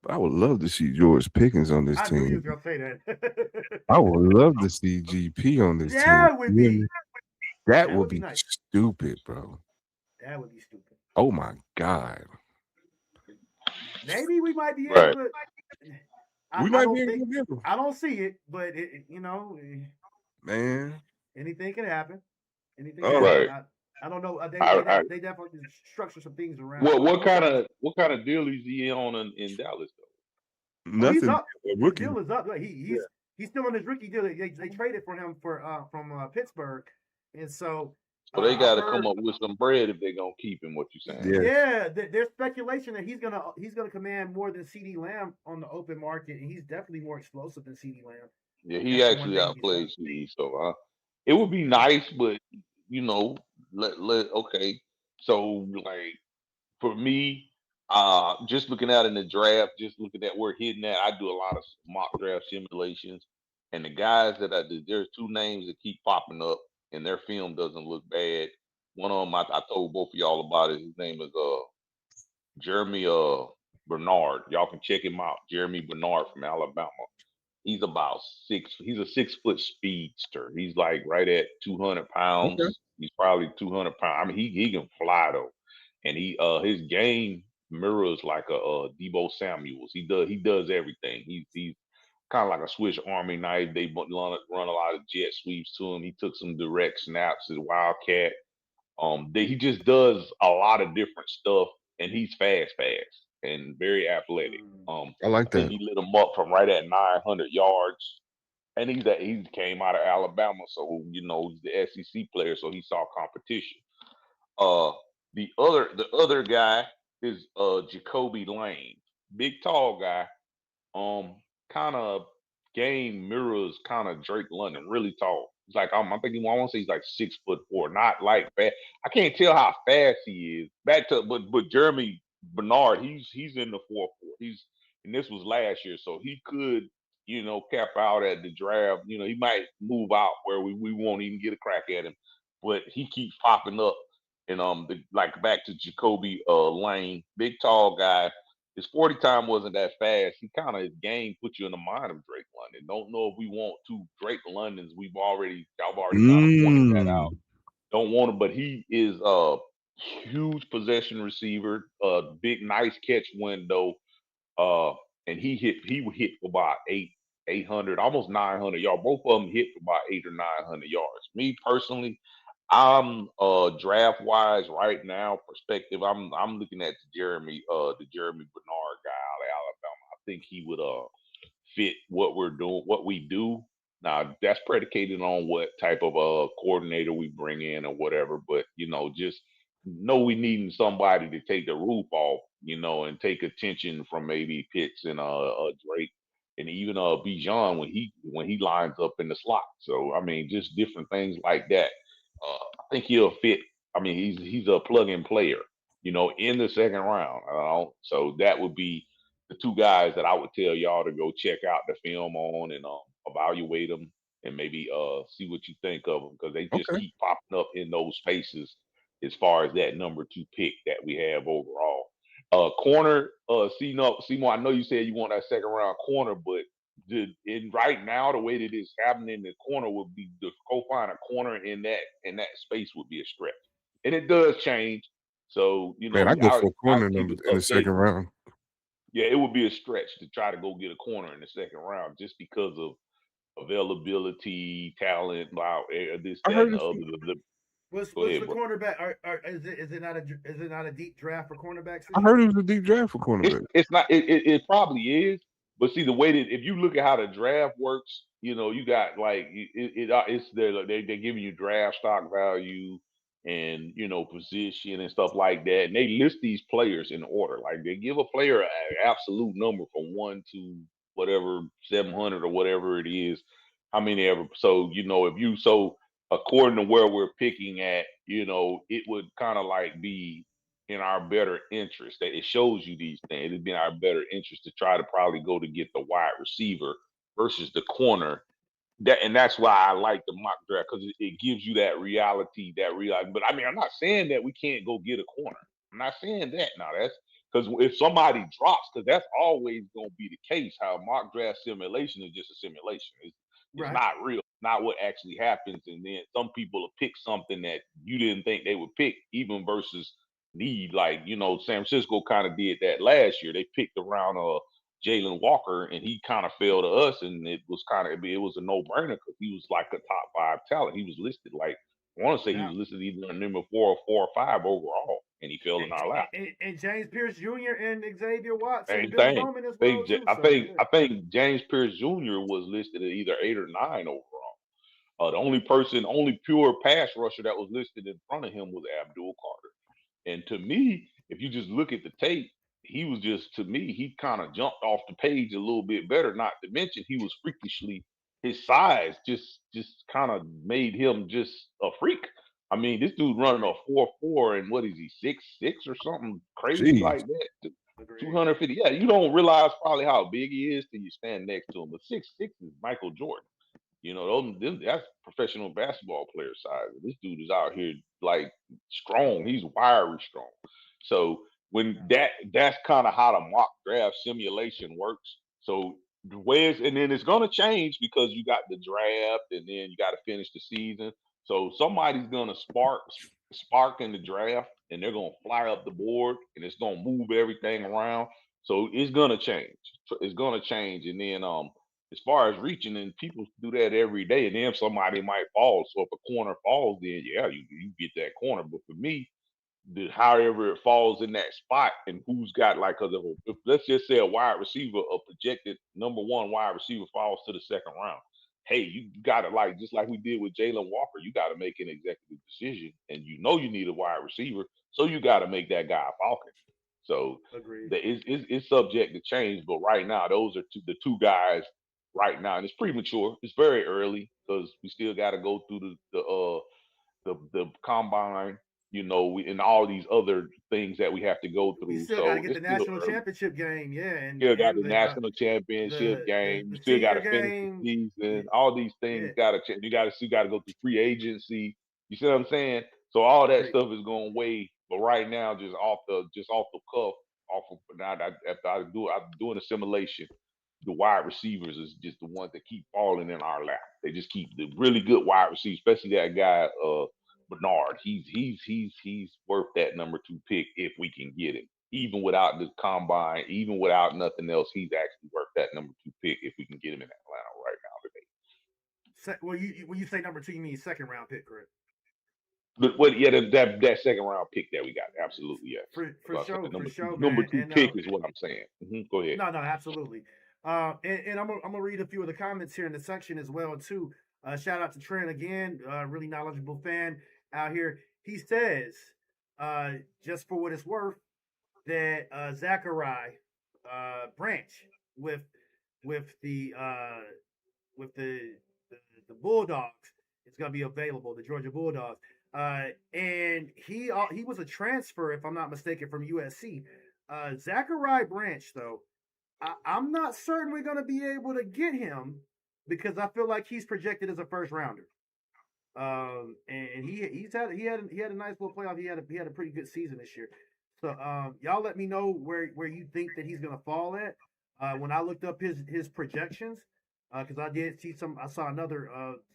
But I would love to see George Pickens on this team. I knew you was gonna say that. I would love to see GP on this team. That would be nice. Stupid, bro. That would be stupid. Oh my God. Maybe we might be able Right. to. We I might be don't able think to get him. I don't see it, but Man. anything can happen. Anything can Oh, happen. Right. I don't know. I They definitely structure some things around it. what kind of deal is he on in Dallas though? Oh, he's nothing. up. A His rookie. deal is up. Yeah. He's still on his rookie deal. They traded for him from Pittsburgh, and so So they I've got to come heard. up with some bread if they're gonna keep him. What you saying? Yes. Yeah, there's speculation that he's gonna command more than CD Lamb on the open market, and he's definitely more explosive than CD Lamb. Yeah, And he that's the one actually thing he's got. outplays CD. So it would be nice, but you know, let okay. So like for me, just looking out in the draft, just looking at where hitting at, I do a lot of mock draft simulations, and the guys that I do, there's two names that keep popping up, and their film doesn't look bad. One of them I told both of y'all about it. His name is Germie Bernard. Y'all can check him out. Germie Bernard from Alabama. He's about he's a 6 foot speedster. He's like right at 200 Okay. pounds. He's probably 200 pounds. I mean, he can fly though. And his game mirrors like a Debo Samuels. He does everything. He's kind of like a Swiss Army knife. They run a lot of jet sweeps to him. He took some direct snaps as Wildcat. He just does a lot of different stuff, and he's fast, and very athletic. I like I think that. he lit him up from right at 900 yards, and he came out of Alabama, so he's the SEC player, so he saw competition. Uh, the other guy is Jacobe Lane, big tall guy. Kind of game mirrors kind of Drake London, really tall. He's like I think I want to say he's like 6'4", not like fast. I can't tell how fast he is. Back to but Jeremy Bernard, he's in the 4.4. And this was last year, so he could cap out at the draft. He might move out where we won't even get a crack at him, but he keeps popping up. And like back to Jacoby Lane, big tall guy. His 40 time wasn't that fast. He kind of his game put you in the mind of Drake London. Don't know if we want two Drake Londons. Y'all already kind of pointed that out. Don't want him, but he is a huge possession receiver, big nice catch window. And he would hit for about 800, almost 900 yards. Both of them hit for about 800 or 900 yards. Me personally, I'm draft wise right now perspective. I'm looking at the Jeremy Bernard guy out of Alabama. I think he would fit what we're doing, what we do. Now that's predicated on what type of coordinator we bring in or whatever. But just know we needing somebody to take the roof off, and take attention from maybe Pitts and Drake and even Bijan when he lines up in the slot. So I mean, just different things like that. I think he'll fit. I mean, he's a plug-in player, in the second round. So that would be the two guys that I would tell y'all to go check out the film on and evaluate them and maybe see what you think of them because they just Okay. keep popping up in those spaces as far as that number 2 pick that we have overall. Corner, Seymour, I know you said you want that second round corner, but right now the way that it's happening, the corner would be to go find a corner in that space would be a stretch, and it does change. So Man, I go for a I'll corner keep number it in the second updated. round. Yeah, it would be a stretch to try to go get a corner in the second round just because of availability, talent, this, I that, and heard the it's other. Was Go the ahead, bro. cornerback? Is it not a deep draft for cornerbacks this I year? heard it was a deep draft for cornerback. It's not. It probably is. But see, the way that if you look at how the draft works, you got like it's they're giving you draft stock value and position and stuff like that, and they list these players in order. Like they give a player an absolute number from 1 to whatever 700 or whatever it is. How many ever? So if you according to where we're picking at, it would kind of like be in our better interest that it shows you these things. It'd be in our better interest to try to probably go to get the wide receiver versus the corner. That's why I like the mock draft because it gives you that reality, But I mean, I'm not saying that we can't go get a corner. I'm not saying that. Now that's because if somebody drops, because that's always going to be the case. How a mock draft simulation is just a simulation. It's Right. not real, not what actually happens. And then some people will pick something that you didn't think they would pick, even versus need. Like, San Francisco kind of did that last year. They picked around Jalen Walker, and he kind of fell to us, and it was a no-brainer because he was like a top 5 talent. He was listed like, I want to say he was listed either number 4 or 5 overall, and he fell in our lap. And James Pierce Jr. and Xavier Watson, Same Billy thing. Bowman as well too. I think James Pierce Jr. was listed at either 8 or 9 overall. The only pure pass rusher that was listed in front of him was Abdul Carter. And to me, if you just look at the tape, he kind of jumped off the page a little bit better. Not to mention he was freakishly, his size just kind of made him just a freak. I mean, this dude running a 4.4 and what is he, 6'6" or something crazy like that? 250. Yeah, you don't realize probably how big he is till you stand next to him. But 6'6" is Michael Jordan. That's professional basketball player size. This dude is out here like strong. He's wiry strong. So when that's kind of how the mock draft simulation works. So and then it's gonna change because you got the draft and then you got to finish the season. So somebody's gonna spark in the draft and they're gonna fly up the board and it's gonna move everything around. So it's gonna change. And then as far as reaching, and people do that every day, and then somebody might fall. So if a corner falls, then yeah, you get that corner. But for me, however it falls in that spot, and who's got because if let's just say a wide receiver, a projected number 1 wide receiver falls to the second round, hey, you got to just like we did with Jalen Walker, you got to make an executive decision, and you need a wide receiver, so you got to make that guy a Falcon. So it's subject to change, but right now those are the two guys. Right now, and it's premature. It's very early because we still got to go through the combine, and all these other things that we have to go through. We still got to get the national championship game, and still got the national championship game. You still got to finish the season. All these things got to you got to go through free agency. You see what I'm saying? So all that stuff is going way. But right now, just off the cuff, after I'm doing a simulation. The wide receivers is just the ones that keep falling in our lap. They just keep the really good wide receivers, especially that guy Bernard. He's worth that number 2 pick if we can get him. Even without the combine, even without nothing else, he's actually worth that number 2 pick if we can get him in Atlanta right now today. Well, when you say number 2, you mean second round pick, correct? But that second round pick that we got, absolutely, yes. For sure, number 2 pick is what I'm saying. Go ahead. No, absolutely. And I'm gonna read a few of the comments here in the section as well too. Shout out to Trent again, really knowledgeable fan out here. He says, just for what it's worth, that Zachariah Branch with the Bulldogs is gonna be available, the Georgia Bulldogs. And he was a transfer, if I'm not mistaken, from USC. Zachariah Branch, though, I'm not certain we're going to be able to get him because I feel like he's projected as a first rounder. And he had a nice little playoff. He had a pretty good season this year. So y'all let me know where you think that he's going to fall at. When I looked up his projections, because I saw another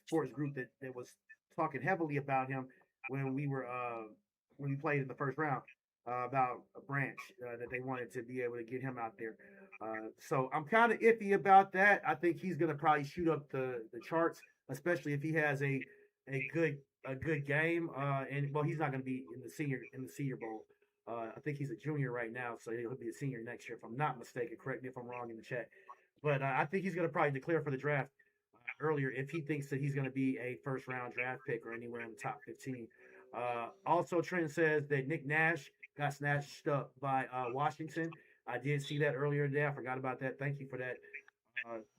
sports group that was talking heavily about him when we played in the first round. About a Branch that they wanted to be able to get him out there. So I'm kind of iffy about that. I think he's going to probably shoot up the charts, especially if he has a good game. And well, he's not going to be in the senior bowl. I think he's a junior right now, so he'll be a senior next year, if I'm not mistaken. Correct me if I'm wrong in the chat. But I think he's going to probably declare for the draft earlier if he thinks that he's going to be a first round draft pick or anywhere in the top 15. Also, Trent says that Nick Nash got snatched up by Washington. I did see that earlier today. I forgot about that. Thank you for that,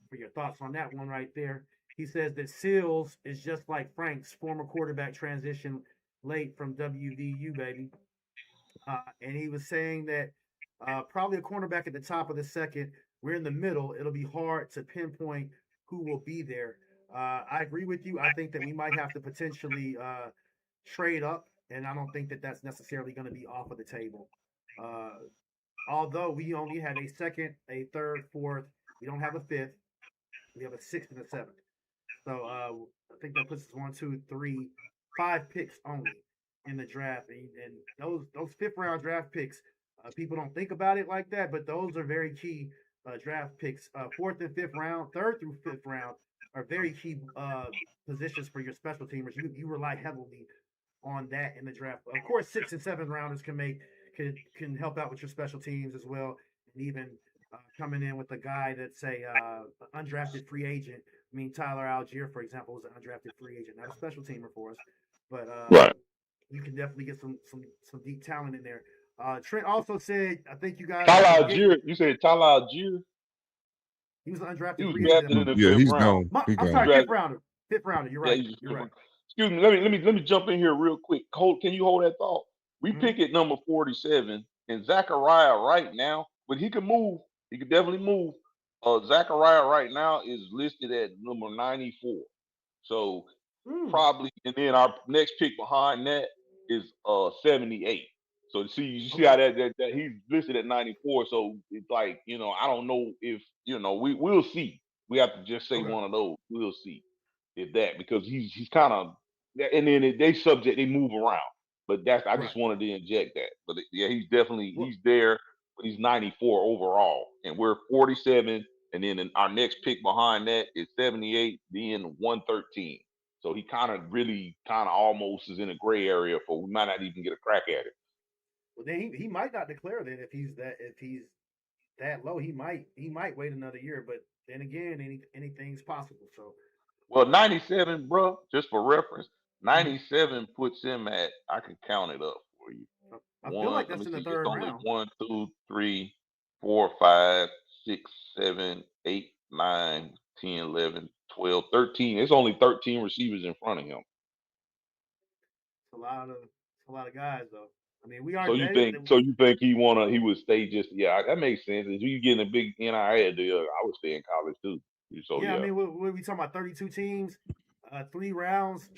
for your thoughts on that one right there. He says that Seals is just like Frank's former quarterback transition late from WVU, baby. And he was saying that probably a cornerback at the top of the second. We're in the middle. It'll be hard to pinpoint who will be there. I agree with you. I think that we might have to potentially trade up, and I don't think that that's necessarily going to be off of the table. Although we only have a second, a third, fourth, we don't have a fifth. We have a sixth and a seventh. So I think that puts us 1, 2, 3, 5 picks only. in the draft, and those fifth round draft picks, people don't think about it like that, but those are very key draft picks. Fourth and fifth round, third through fifth round are very key positions for your special teamers. You rely heavily on that in the draft. Of course, sixth and seventh rounders can help out with your special teams as well, and even coming in with a guy that's a undrafted free agent. I mean, Tyler Algier, for example, was an undrafted free agent, not a special teamer for us, but Right. you can definitely get some deep talent in there. Trent also said, I think you guys Tyler Algier, you said Tyler Algier? he was an He undrafted was free agent. drafted in the Yeah, fifth he's round. gone. He I'm gone. sorry, Drafted- fifth rounder. You're Yeah, right. he was You're fifth right. round. Excuse me. Let me jump in here real quick. Can you hold that thought? We Mhm. pick at number 47, and Zachariah right now, but he can move. He could definitely move. Zachariah right now is listed at number 94. So probably, and then our next pick behind that is 78. So you see how that he's listed at 94. So it's like, I don't know if we'll see. We have to just say one of those. We'll see if that, because he's kind of, and then they move around. But I just wanted to inject that. But yeah, he's there, but he's 94 overall, and we're 47. And then our next pick behind that is 78, then 113. So he really almost is in a gray area for we might not even get a crack at it. Well, then he might not declare that if he's that low. He might wait another year, but then again, anything's possible. So, well, 97, bro, just for reference, 97 puts him at, I can count it up for you. I feel like that's in the third round. 1, 2, 3, 4, 5, 6, 7, 8, 9, 10, 11, 12, 13. It's only 13 receivers in front of him. It's a lot of guys though. I mean, we are. So you think he would stay just? Yeah, that makes sense. If you getting a big NIL deal, I would stay in college too. So yeah. I mean, what we talking about? 32 teams, 3 rounds,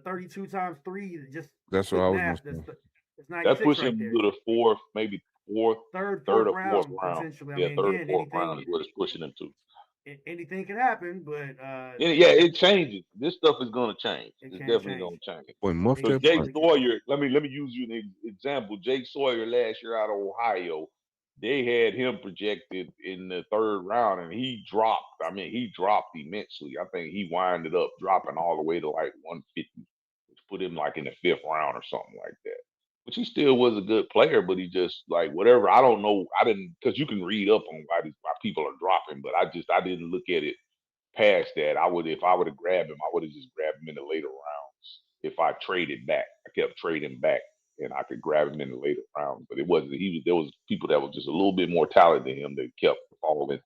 32 times 3. Just that's what I was going to say. It's 96 that puts him right to the fourth, maybe third or fourth round. Potentially. Yeah, I mean, third again, or fourth round is what it's pushing him to. Anything can happen, but it changes. This stuff is going to change. It's definitely going to change. So Jake Sawyer, let me use you an example. Jake Sawyer last year out of Ohio, they had him projected in the third round, and he dropped. I mean, he dropped immensely. I think he winded up dropping all the way to like 150, which put him like in the fifth round or something like that. But he still was a good player, but he just like whatever. I don't know. I didn't, because you can read up on why people are dropping, but I didn't look at it past that. If I would have grabbed him, I would have just grabbed him in the later rounds. If I traded back, I kept trading back, and I could grab him in the later rounds. But it wasn't. There was people that was just a little bit more talented than him that kept falling.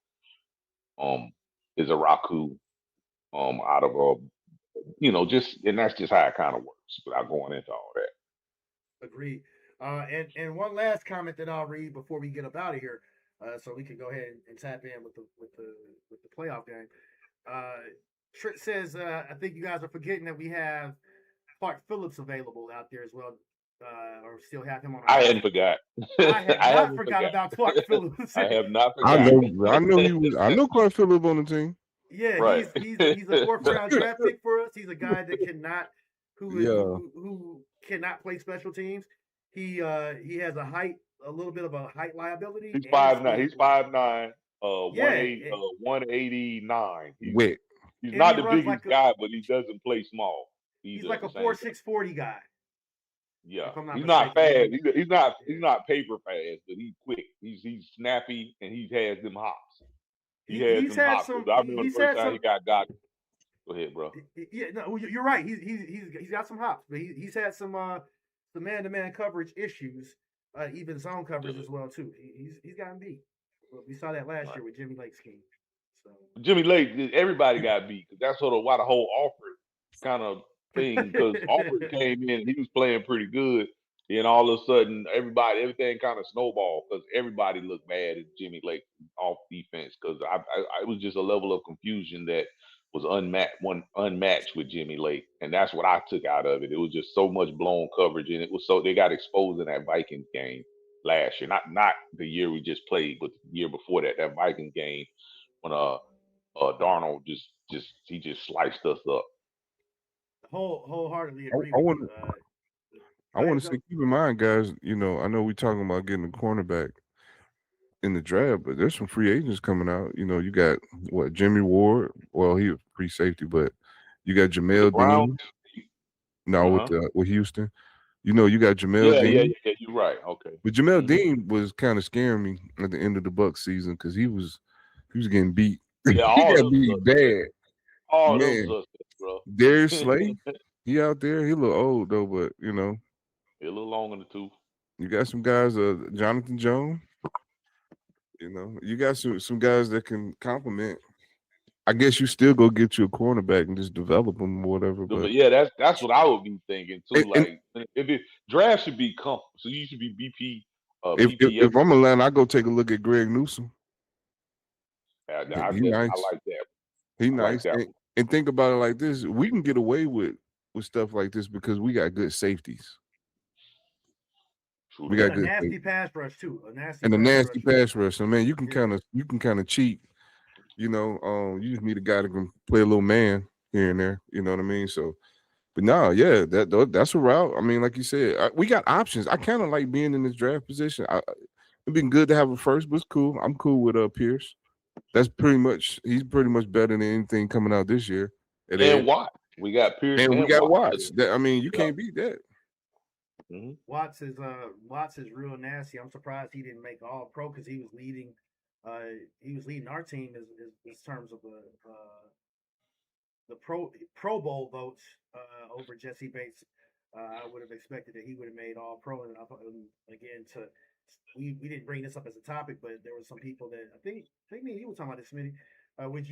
Is a Raku, out of just, and that's just how it kind of works. Without going into all that. Agreed. And one last comment that I'll read before we get up out of here, so we can go ahead and tap in with the playoff game. Trent says, I think you guys are forgetting that we have Clark Phillips available out there as well, or still have him on. I hadn't forgot. I have not forgot about Clark Phillips. I have not forgot. I know he was. I know Clark Phillips on the team. Yeah, right. He's a fourth round draft pick for us. He's a guy that who cannot play special teams. He has a little bit of a height liability. He's 5'9". He's 5'9". 189. He's not the biggest guy, but he doesn't play small. He's like a 4'6" 40 guy. Yeah, he's not fast. He's not paper fast, but he's quick. He's snappy, and he has them hops. He's had hops. I remember the first time he got. Go ahead, bro. Yeah, no, you're right. He's got some hops, but he's had some man-to-man coverage issues, even zone coverage as well too. He's gotten beat. Well, we saw that last year with Jimmy Lake's scheme. So Jimmy Lake, everybody got beat, because that's sort of why the whole Alford kind of thing. Because Alford came in, he was playing pretty good, and all of a sudden everything kind of snowballed because everybody looked mad at Jimmy Lake off defense, because it was just a level of confusion that was unmatched with Jimmy Lake, and that's what I took out of it. It was just so much blown coverage, and it was they got exposed in that Vikings game last year, not the year we just played, but the year before that Vikings game when Darnell just sliced us up. Wholeheartedly agree. I want to say, keep in mind, guys. I know we're talking about getting a cornerback in the draft, but there's some free agents coming out. You got Jimmy Ward. Well, he was free safety, but you got The Jamel Browns. Dean. No, with Houston. You got Jamel Dean. Yeah, you're right. Okay. But Jamel Dean was kind of scaring me at the end of the Bucs season because he was getting beat. Yeah, he got beat bad. All Man, those suspects, bro. Darius Slay, he out there. He a little old though, but He a little long in the tooth. You got some guys, Jonathan Jones. You got some guys that can complement. I guess you still go get you a cornerback and just develop them or whatever. But yeah, that's what I would be thinking too. If draft should be comfortable, so you should be BP. If I'm Atlanta, I go take a look at Greg Newsome. I Nice. like that. He nice. Like and think about it like this: we can get away with stuff like this because we got good safeties. We got a nasty pass rush too. A nasty pass rush. So man, you can kind of cheat. You just need a guy that can play a little man here and there. You know what I mean? So, but no, yeah, that's a route. I mean, like you said, we got options. I kind of like being in this draft position. It'd been good to have a first, but it's cool. I'm cool with Pierce. He's pretty much better than anything coming out this year. And Watts. We got Pierce and we got Watts. You can't beat that. Mm-hmm. Watts is real nasty. I'm surprised he didn't make All Pro because he was leading our team in terms of the Pro Bowl votes over Jesse Bates. I would have expected that he would have made All Pro, and again we didn't bring this up as a topic, but there were some people that I think me and you were talking about this, Smitty. Would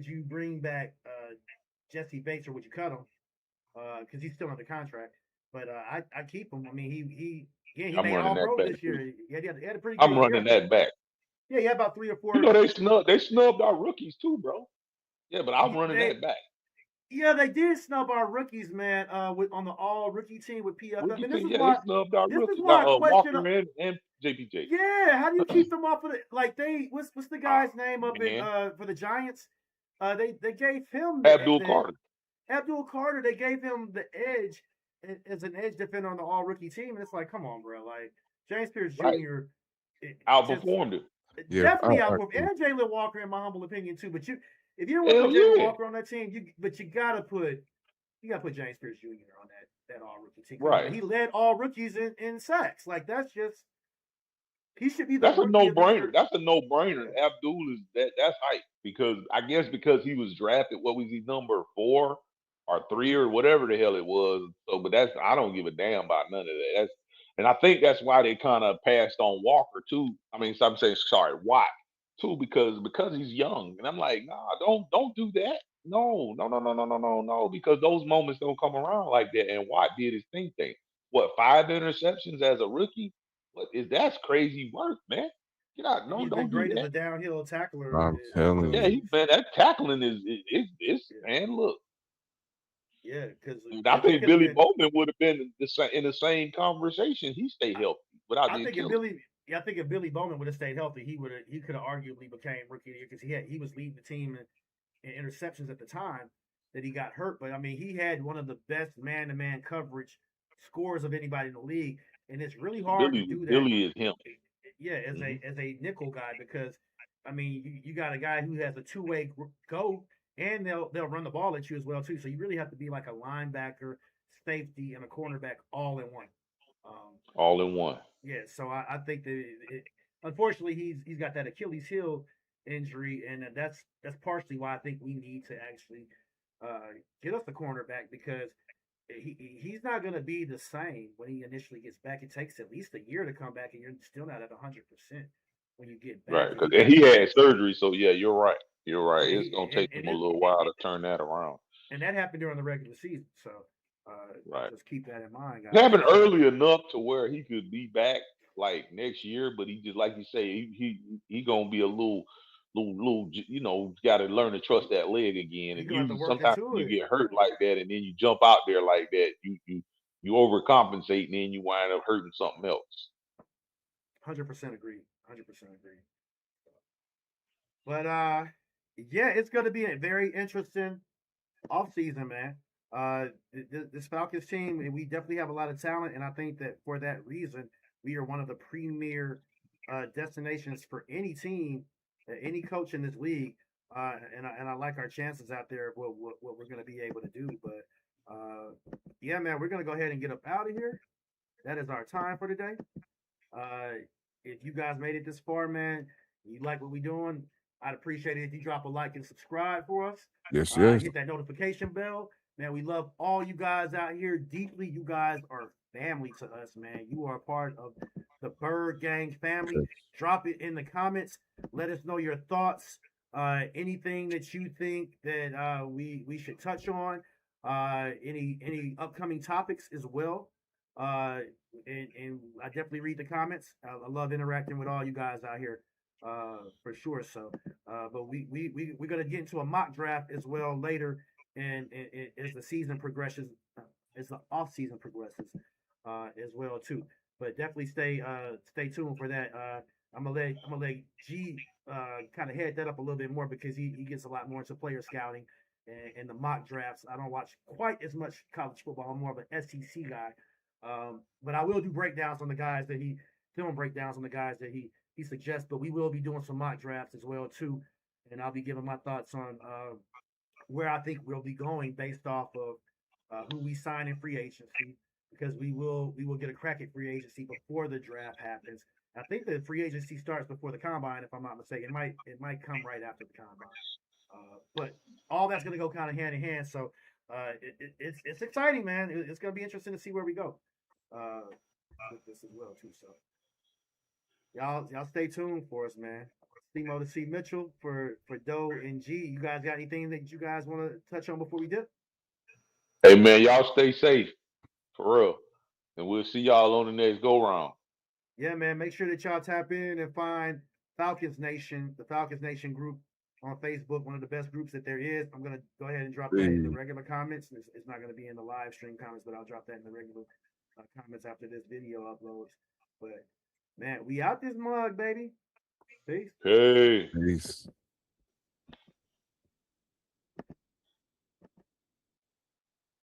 you bring back Jesse Bates or would you cut him? Because he's still under contract. But I keep him. I mean, he made All Pro this year. Yeah, he had a pretty good year. I'm running that back. Yeah, he had about 3 or 4. They snubbed our rookies too, bro. Yeah, but I'm running that back. Yeah, they did snub our rookies, man. On the all rookie team with PFF. And this is why I question Walker and JPJ. Yeah, how do you keep them off of it? Like what's the guy's name up for the Giants? They gave him Abdul Carter. Abdul Carter. They gave him the edge as an edge defender on the all rookie team, and it's like, come on, bro. Like James Pierce Jr. Outperformed it. Definitely outperformed, and Jalen Walker, in my humble opinion, too. But if you don't want to put Jalen Walker on that team, you gotta put James Pierce Jr. on that all rookie team. Right. He led all rookies in sacks. Like that's just he should be. That's a no-brainer. That's a no-brainer. Abdul is that's hype because he was drafted. What was he, number 4 or 3 or whatever the hell it was? So, but I don't give a damn about none of that. And I think that's why they kind of passed on Walker too. I mean, I'm saying Watt too because he's young. And I'm like, nah, don't do that. No, because those moments don't come around like that. And Watt did his thing. What, 5 interceptions as a rookie? That's crazy work, man. Don't do that. As a downhill tackler. I'm telling you. Man, that tackling is man, look. Yeah, because I think Billy Bowman would have been in the same conversation. He stayed healthy without. I think if Billy Bowman would have stayed healthy, he could have arguably became rookie of the year because he was leading the team in interceptions at the time that he got hurt. But I mean, he had one of the best man-to-man coverage scores of anybody in the league, and it's really hard to do that. Billy is him. Yeah, as a nickel guy because I mean you got a guy who has a two-way go. And they'll run the ball at you as well too. So you really have to be like a linebacker, safety, and a cornerback all in one. All in one. Yeah. So I think that unfortunately he's got that Achilles heel injury, and that's partially why I think we need to actually get us the cornerback because he's not going to be the same when he initially gets back. It takes at least a year to come back, and you're still not at 100% when you get back. Right, because he had surgery. So yeah, you're right. You're right. It's going to take him a little while to turn that around. And that happened during the regular season. So just keep that in mind, guys. It happened early enough to where he could be back like next year, but he just, like you say, he going to be a little, got to learn to trust that leg again. And sometimes you get hurt like that and then you jump out there like that, you overcompensate and then you wind up hurting something else. 100% agree. 100% agree. But yeah, it's going to be a very interesting offseason, man. This Falcons team, we definitely have a lot of talent, and I think that for that reason, we are one of the premier destinations for any team, any coach in this league. And I like our chances out there of what we're going to be able to do. But yeah, man, we're going to go ahead and get up out of here. That is our time for today. If you guys made it this far, man, you like what we're doing, I'd appreciate it if you drop a like and subscribe for us. Yes. Hit that notification bell. Man, we love all you guys out here deeply. You guys are family to us, man. You are part of the Bird Gang family. Drop it in the comments. Let us know your thoughts. Anything that you think that we should touch on. Any upcoming topics as well. And I definitely read the comments. I love interacting with all you guys out here, for sure. So, but we're gonna get into a mock draft as well later, and as the season progresses, as the off season progresses, as well too. But definitely stay tuned for that. I'm gonna let G kind of head that up a little bit more because he gets a lot more into player scouting and the mock drafts. I don't watch quite as much college football. I'm more of an SEC guy. But I will do breakdowns on the guys that film breakdowns on the guys that he suggests, but we will be doing some mock drafts as well too. And I'll be giving my thoughts on where I think we'll be going based off of who we sign in free agency, because we will get a crack at free agency before the draft happens. I think the free agency starts before the combine, if I'm not mistaken. It might come right after the combine. But all that's going to go kind of hand in hand. So it's exciting, man. It's going to be interesting to see where we go with this as well too. So y'all stay tuned for us, man. Stemo to C Mitchell for Doe and G. You guys got anything that you guys want to touch on before we dip? Hey man, y'all stay safe for real, and we'll see y'all on the next go round. Yeah, man. Make sure that y'all tap in and find Falcons Nation, the Falcons Nation group on Facebook, one of the best groups that there is. I'm going to go ahead and drop that in the regular comments. It's not going to be in the live stream comments, but I'll drop that in the regular comments after this video uploads. But, man, we out this mug, baby. Peace. Hey. Peace.